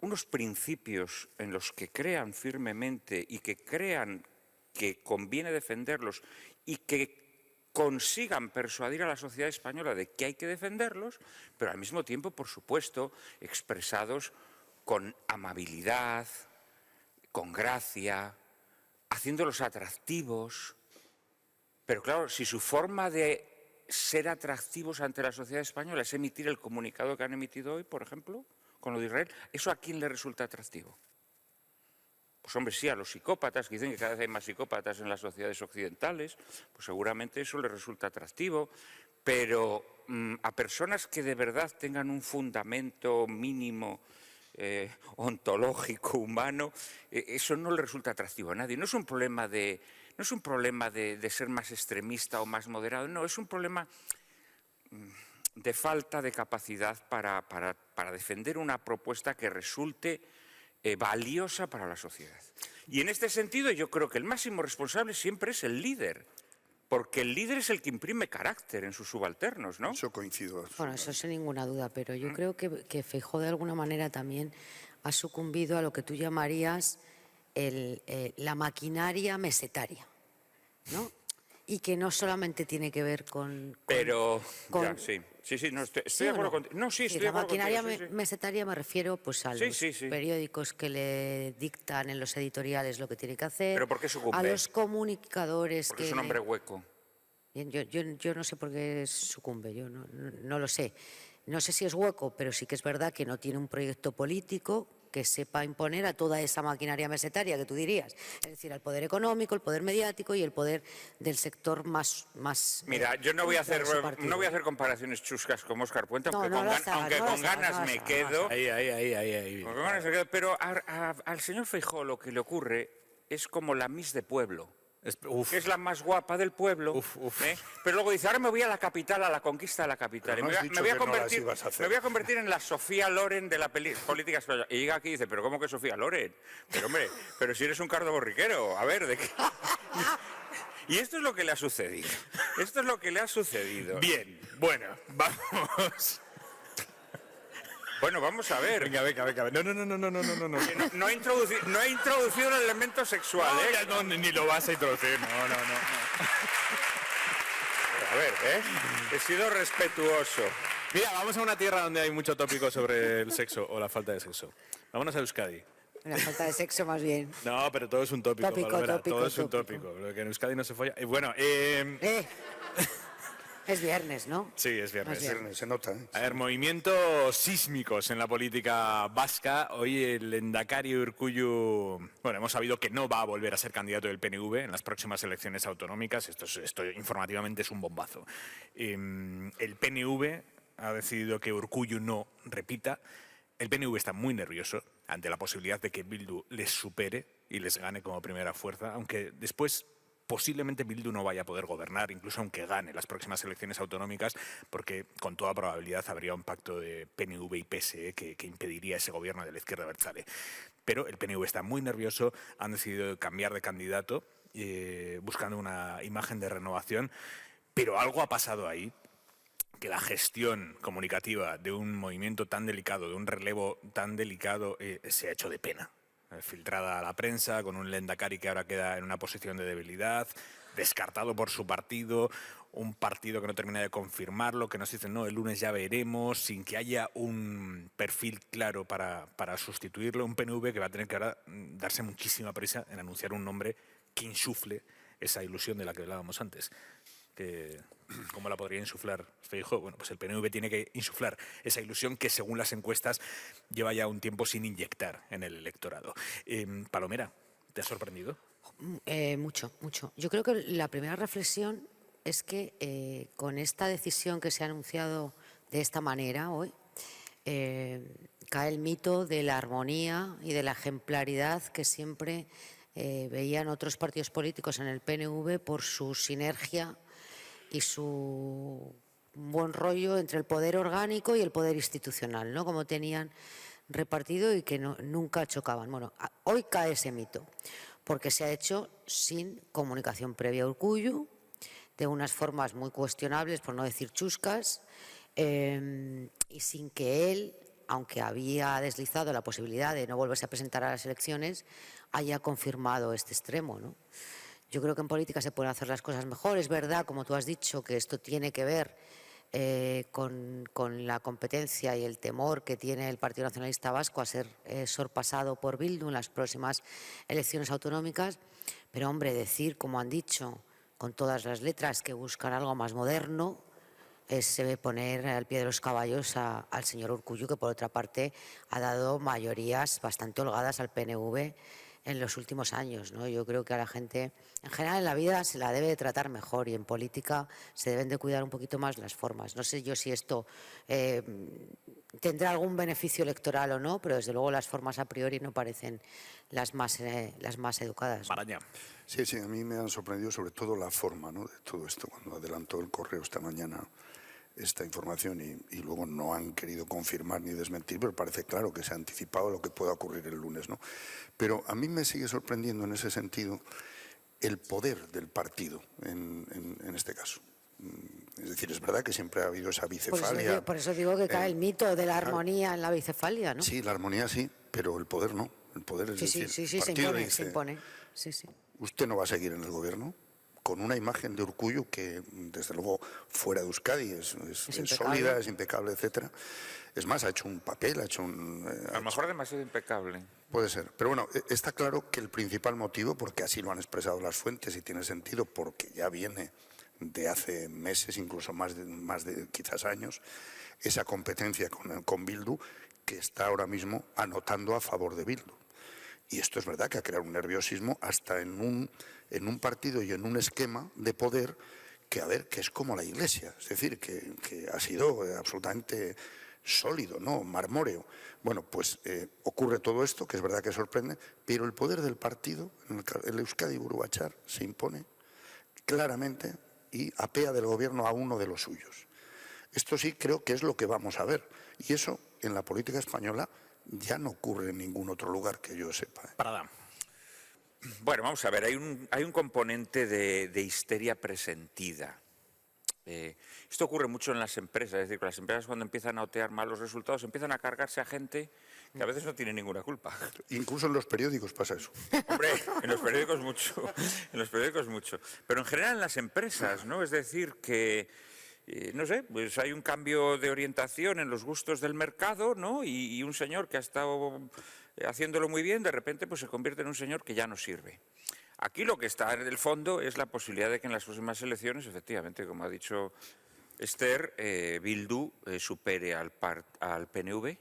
unos principios en los que crean firmemente y que crean que conviene defenderlos y que consigan persuadir a la sociedad española de que hay que defenderlos, pero al mismo tiempo, por supuesto, expresados con amabilidad, con gracia, haciéndolos atractivos. Pero claro, si su forma de ser atractivos ante la sociedad española es emitir el comunicado que han emitido hoy, por ejemplo, con lo de Israel, ¿eso a quién le resulta atractivo? Pues hombre, sí, a los psicópatas, que dicen que cada vez hay más psicópatas en las sociedades occidentales, pues seguramente eso les resulta atractivo, pero a personas que de verdad tengan un fundamento mínimo ontológico, humano, eso no le resulta atractivo a nadie. No es un problema de ser más extremista o más moderado, no, es un problema de falta de capacidad para defender una propuesta que resulte valiosa para la sociedad. Y en este sentido yo creo que el máximo responsable siempre es el líder, porque el líder es el que imprime carácter en sus subalternos, ¿no? Eso coincido. Bueno, eso sin ninguna duda, pero yo creo que Feijóo de alguna manera también ha sucumbido a lo que tú llamarías la maquinaria mesetaria, ¿no? Y que no solamente tiene que ver con no, estoy de acuerdo contigo. No, sí, estoy de acuerdo contigo. La maquinaria mesetaria me refiero pues a los periódicos que le dictan en los editoriales lo que tiene que hacer. ¿Pero por qué sucumbe? A los comunicadores porque es un hombre hueco. Bien, yo no sé por qué sucumbe, yo no lo sé. No sé si es hueco, pero sí que es verdad que no tiene un proyecto político que sepa imponer a toda esa maquinaria mesetaria que tú dirías. Es decir, al poder económico, el poder mediático y el poder del sector más Mira, yo no voy a hacer comparaciones chuscas con Óscar Puente, aunque con ganas me quedo. Ahí. Pero al señor Feijóo lo que le ocurre es como la Miss de pueblo. Que es la más guapa del pueblo, pero luego dice, ahora me voy a la capital, a la conquista de la capital. No me voy a convertir en la Sofía Loren de la política española. Y llega aquí y dice, pero ¿cómo que Sofía Loren? Pero hombre, pero si eres un cardo borriquero, a ver, ¿de qué? Y esto es lo que le ha sucedido. Bien, bueno, vamos... Bueno, vamos a ver. Venga. No. No he introducido el elemento sexual, No, ni lo vas a introducir, no. A ver, he sido respetuoso. Mira, vamos a una tierra donde hay mucho tópico sobre el sexo o la falta de sexo. Vámonos a Euskadi. La falta de sexo más bien. No, pero todo es un tópico. Todo es un tópico. Lo que en Euskadi no se folla. Y bueno, Es viernes, ¿no? Sí, es viernes. Es viernes, se nota. ¿eh? A ver, movimientos sísmicos en la política vasca. Hoy el lehendakari Urkullu, bueno, hemos sabido que no va a volver a ser candidato del PNV en las próximas elecciones autonómicas. Esto informativamente es un bombazo. El PNV ha decidido que Urkullu no repita. El PNV está muy nervioso ante la posibilidad de que Bildu les supere y les gane como primera fuerza, aunque después posiblemente Bildu no vaya a poder gobernar, incluso aunque gane las próximas elecciones autonómicas, porque con toda probabilidad habría un pacto de PNV y PSE que impediría ese gobierno de la izquierda abertzale. Pero el PNV está muy nervioso, han decidido cambiar de candidato, buscando una imagen de renovación, pero algo ha pasado ahí, que la gestión comunicativa de un movimiento tan delicado, de un relevo tan delicado, se ha hecho de pena. Filtrada a la prensa, con un lehendakari que ahora queda en una posición de debilidad, descartado por su partido, un partido que no termina de confirmarlo, que nos dicen, no, el lunes ya veremos, sin que haya un perfil claro para sustituirlo, un PNV que va a tener que ahora darse muchísima prisa en anunciar un nombre que insufle esa ilusión de la que hablábamos antes. ¿Cómo la podría insuflar Feijóo? Bueno, pues el PNV tiene que insuflar esa ilusión que, según las encuestas, lleva ya un tiempo sin inyectar en el electorado. Palomera, ¿te ha sorprendido? Mucho, mucho. Yo creo que la primera reflexión es que con esta decisión que se ha anunciado de esta manera hoy, cae el mito de la armonía y de la ejemplaridad que siempre veían otros partidos políticos en el PNV por su sinergia y su buen rollo entre el poder orgánico y el poder institucional, ¿no? Como tenían repartido y que nunca chocaban. Bueno, hoy cae ese mito, porque se ha hecho sin comunicación previa a Urkullu, de unas formas muy cuestionables, por no decir chuscas, y sin que él, aunque había deslizado la posibilidad de no volverse a presentar a las elecciones, haya confirmado este extremo, ¿no? Yo creo que en política se pueden hacer las cosas mejor. Es verdad, como tú has dicho, que esto tiene que ver con la competencia y el temor que tiene el Partido Nacionalista Vasco a ser sorpasado por Bildu en las próximas elecciones autonómicas. Pero, hombre, decir, como han dicho, con todas las letras, que buscan algo más moderno, es poner al pie de los caballos al señor Urkullu, que por otra parte ha dado mayorías bastante holgadas al PNV en los últimos años, ¿no? Yo creo que a la gente, en general en la vida, se la debe de tratar mejor, y en política se deben de cuidar un poquito más las formas. No sé yo si esto tendrá algún beneficio electoral o no, pero desde luego las formas a priori no parecen las más educadas. Maraña. Sí, a mí me han sorprendido sobre todo la forma, ¿no?, de todo esto. Cuando adelantó el Correo esta mañana esta información y luego no han querido confirmar ni desmentir, pero parece claro que se ha anticipado lo que pueda ocurrir el lunes, ¿no? Pero a mí me sigue sorprendiendo en ese sentido el poder del partido en este caso. Es decir, es verdad que siempre ha habido esa bicefalia. Por eso digo que cae el mito de la armonía en la bicefalia, ¿no? Sí, la armonía sí, pero el poder no. El poder es decir, el partido se impone. Sí. Usted no va a seguir en el gobierno, con una imagen de Urkullu que, desde luego, fuera de Euskadi es sólida, es impecable, etcétera. Es más, ha hecho un papel, ha hecho un... a lo mejor demasiado impecable. Puede ser. Pero bueno, está claro que el principal motivo, porque así lo han expresado las fuentes y tiene sentido, porque ya viene de hace meses, incluso más de quizás años, esa competencia con Bildu, que está ahora mismo anotando a favor de Bildu. Y esto es verdad que ha creado un nerviosismo hasta en un partido y en un esquema de poder que es como la Iglesia, es decir, que ha sido absolutamente sólido, ¿no?, marmóreo. Bueno, pues ocurre todo esto, que es verdad que sorprende, pero el poder del partido, el Euskadi Buru Batzar, se impone claramente y apea del gobierno a uno de los suyos. Esto sí creo que es lo que vamos a ver. Y eso, en la política española, ya no ocurre en ningún otro lugar que yo sepa. Parada. Bueno, vamos a ver, hay un componente de histeria presentida. Esto ocurre mucho en las empresas, es decir, que las empresas, cuando empiezan a otear malos resultados, empiezan a cargarse a gente que a veces no tiene ninguna culpa. Incluso en los periódicos pasa eso. Hombre, en los periódicos mucho. Pero en general en las empresas, ¿no? Es decir, que no sé, pues hay un cambio de orientación en los gustos del mercado, ¿no? Y un señor que ha estado haciéndolo muy bien, de repente pues se convierte en un señor que ya no sirve. Aquí lo que está en el fondo es la posibilidad de que en las próximas elecciones, efectivamente, como ha dicho Esther, Bildu supere al PNV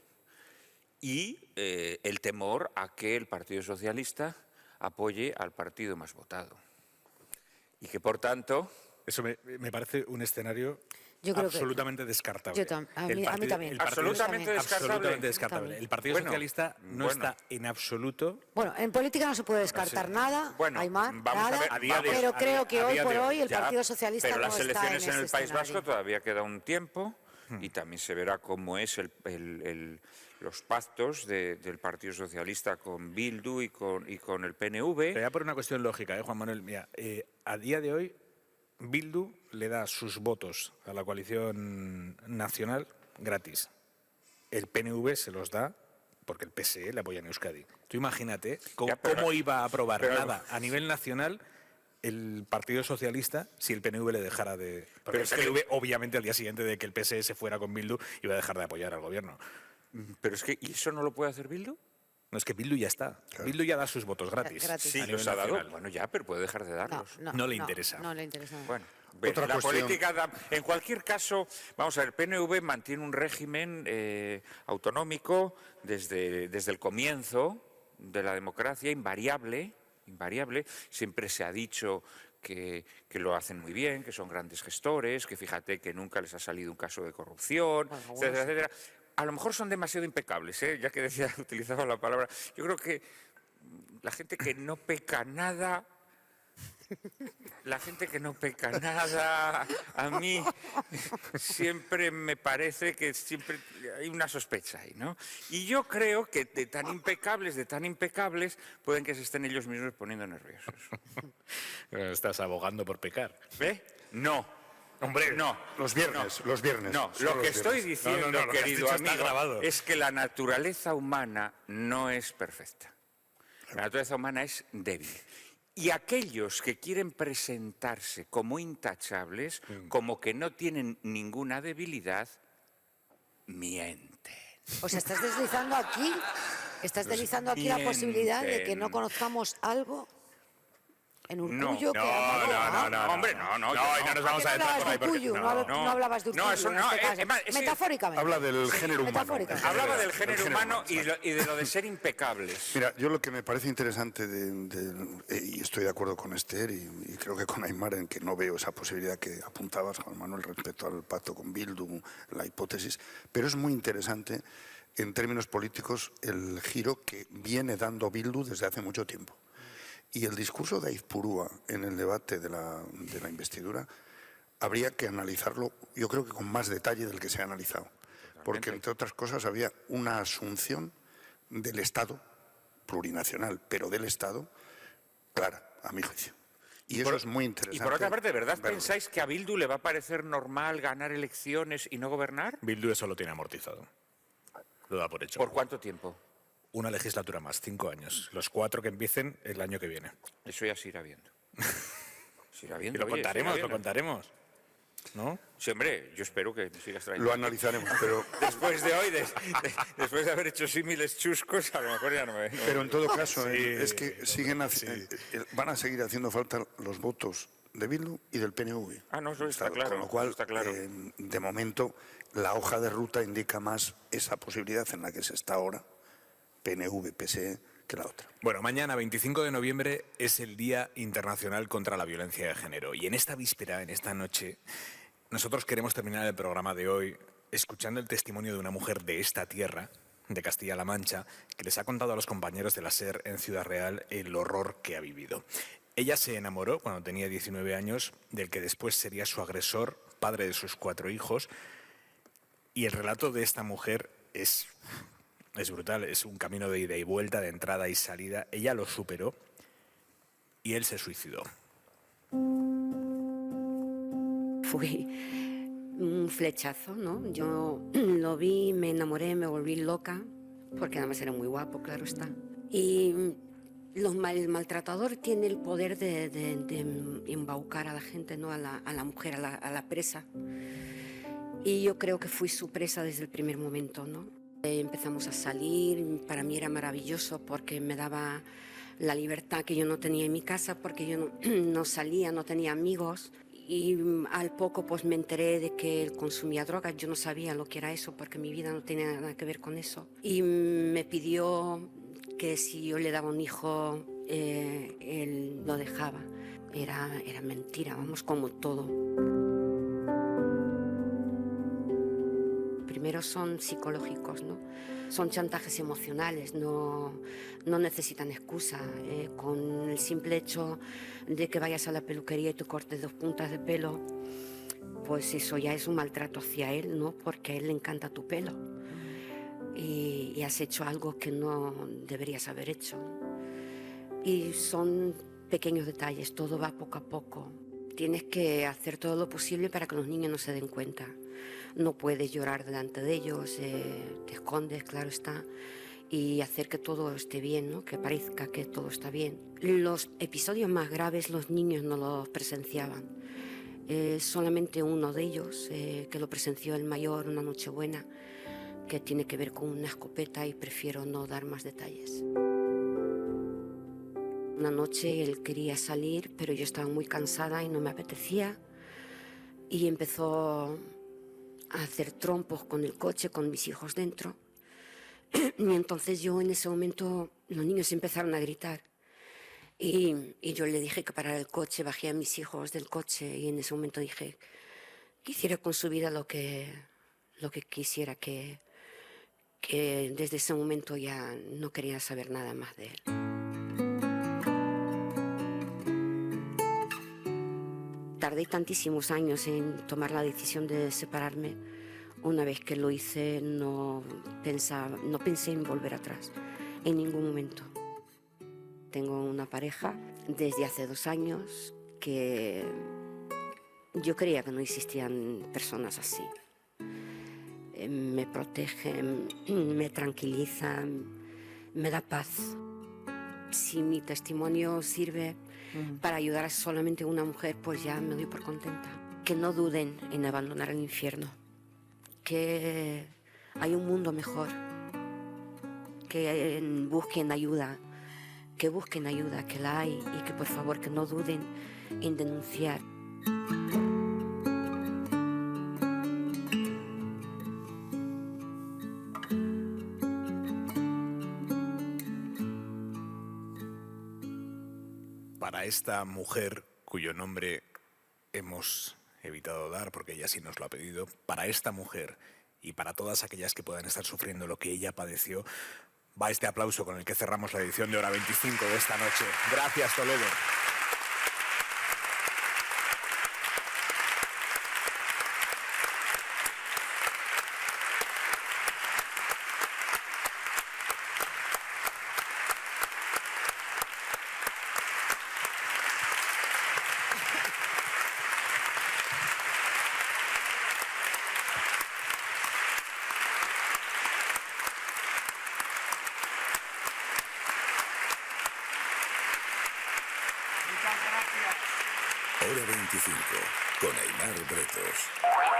y el temor a que el Partido Socialista apoye al partido más votado. Y que, por tanto... Eso me parece un escenario absolutamente descartable. A mí también. Absolutamente descartable. El Partido Socialista no está en absoluto... Bueno, en política no se puede descartar nada, Aimar, nada, pero creo que hoy por hoy el Partido Socialista no está en ese escenario. Pero las elecciones en el País Vasco todavía queda un tiempo y también se verá cómo es los pactos del Partido Socialista con Bildu y con el PNV. Pero ya por una cuestión lógica, Juan Manuel. Mira, a día de hoy Bildu le da sus votos a la coalición nacional gratis. El PNV se los da porque el PSE le apoya en Euskadi. Tú imagínate cómo iba a aprobar nada a nivel nacional el Partido Socialista si el PNV le dejara de... Porque el PNV, obviamente, al día siguiente de que el PSE se fuera con Bildu, iba a dejar de apoyar al gobierno. Pero es que, ¿y eso no lo puede hacer Bildu? No, es que Bildu ya está. Claro. Bildu ya da sus votos gratis. Sí, los ha dado. Bueno, ya, pero puede dejar de darlos. No le interesa. No le interesa. Bueno, la política en cualquier caso, vamos a ver, el PNV mantiene un régimen autonómico desde el comienzo de la democracia, invariable. Siempre se ha dicho que lo hacen muy bien, que son grandes gestores, que fíjate que nunca les ha salido un caso de corrupción, etcétera, etcétera. A lo mejor son demasiado impecables, ya que utilizaba la palabra. Yo creo que la gente que no peca nada, a mí siempre me parece que siempre hay una sospecha ahí, ¿no? Y yo creo que de tan impecables, pueden que se estén ellos mismos poniendo nerviosos. ¿Estás abogando por pecar? No. Hombre, no. Los viernes. No, lo que estoy diciendo, querido amigo, es que la naturaleza humana no es perfecta. La naturaleza humana es débil. Y aquellos que quieren presentarse como intachables, como que no tienen ninguna debilidad, mienten. O sea, estás deslizando aquí la posibilidad de que no conozcamos algo en Urkullu. Hombre, no nos vamos a entrar por ahí. No hablabas de Urkullu en este caso. Metafóricamente. Habla del género humano. Hablaba del género humano y de lo de ser impecables. Mira, yo lo que me parece interesante, y estoy de acuerdo con Esther y creo que con Aimar, en que no veo esa posibilidad que apuntabas, Juan Manuel, respecto al pacto con Bildu, la hipótesis, pero es muy interesante en términos políticos el giro que viene dando Bildu desde hace mucho tiempo. Y el discurso de Aizpurúa en el debate de la investidura habría que analizarlo, yo creo que con más detalle del que se ha analizado. Porque, entre otras cosas, había una asunción del Estado, plurinacional, pero del Estado, clara, a mi juicio. Y eso es muy interesante. Y por otra parte, ¿de verdad pensáis que a Bildu le va a parecer normal ganar elecciones y no gobernar? Bildu eso lo tiene amortizado. Lo da por hecho. ¿Por cuánto tiempo? Una legislatura más, 5 años. Los 4 que empiecen el año que viene. Eso ya se irá viendo. Se irá viendo. Y lo contaremos. ¿No? Sí, hombre, yo espero que sigas trayendo. Lo analizaremos, pero... Después de hoy, después de haber hecho símiles chuscos, a lo mejor ya no me... Pero en todo caso, es que van a seguir haciendo falta los votos de Bildu y del PNV. No, eso está claro. Con lo cual, está claro. De momento, la hoja de ruta indica más esa posibilidad en la que se está ahora, PNV, PSE, que la otra. Bueno, mañana, 25 de noviembre, es el Día Internacional contra la Violencia de Género. Y en esta víspera, en esta noche, nosotros queremos terminar el programa de hoy escuchando el testimonio de una mujer de esta tierra, de Castilla-La Mancha, que les ha contado a los compañeros de la SER en Ciudad Real el horror que ha vivido. Ella se enamoró cuando tenía 19 años del que después sería su agresor, padre de sus 4 hijos. Y el relato de esta mujer es brutal, es un camino de ida y vuelta, de entrada y salida. Ella lo superó y él se suicidó. Fue un flechazo, ¿no? Yo lo vi, me enamoré, me volví loca, porque además era muy guapo, claro está. Y el maltratador tiene el poder de embaucar a la gente, ¿no? A la mujer, a la presa. Y yo creo que fui su presa desde el primer momento, ¿no? Empezamos a salir, para mí era maravilloso porque me daba la libertad que yo no tenía en mi casa, porque yo no salía, no tenía amigos. Y al poco pues me enteré de que él consumía drogas. Yo no sabía lo que era eso porque mi vida no tenía nada que ver con eso. Y me pidió que si yo le daba un hijo, él lo dejaba. Era mentira, vamos, como todo. Primero son psicológicos, ¿no? Son chantajes emocionales, no necesitan excusa. Con el simple hecho de que vayas a la peluquería y te cortes 2 puntas de pelo, pues eso ya es un maltrato hacia él, ¿no? Porque a él le encanta tu pelo. Y has hecho algo que no deberías haber hecho. Y son pequeños detalles, todo va poco a poco. Tienes que hacer todo lo posible para que los niños no se den cuenta. No puedes llorar delante de ellos, te escondes, claro está, y hacer que todo esté bien, ¿no? Que parezca que todo está bien. Los episodios más graves los niños no los presenciaban. Solamente uno de ellos, que lo presenció el mayor una Nochebuena, que tiene que ver con una escopeta, y prefiero no dar más detalles. Una noche él quería salir, pero yo estaba muy cansada y no me apetecía, y empezó a hacer trompos con el coche, con mis hijos dentro. Y entonces yo en ese momento, los niños empezaron a gritar. Y yo le dije que parara el coche, bajé a mis hijos del coche, y en ese momento dije que hiciera con su vida lo que quisiera, que desde ese momento ya no quería saber nada más de él. Tardé tantísimos años en tomar la decisión de separarme. Una vez que lo hice, no pensé en volver atrás, en ningún momento. Tengo una pareja desde hace 2 años que yo creía que no existían personas así. Me protege, me tranquiliza, me da paz. Si mi testimonio sirve para ayudar a solamente una mujer, pues ya me doy por contenta. Que no duden en abandonar el infierno, que hay un mundo mejor, que busquen ayuda, que la hay, y que por favor que no duden en denunciar. Para esta mujer, cuyo nombre hemos evitado dar porque ella sí nos lo ha pedido, para esta mujer y para todas aquellas que puedan estar sufriendo lo que ella padeció, va este aplauso con el que cerramos la edición de Hora 25 de esta noche. Gracias, Toledo. Hora 25 con Aimar Bretos.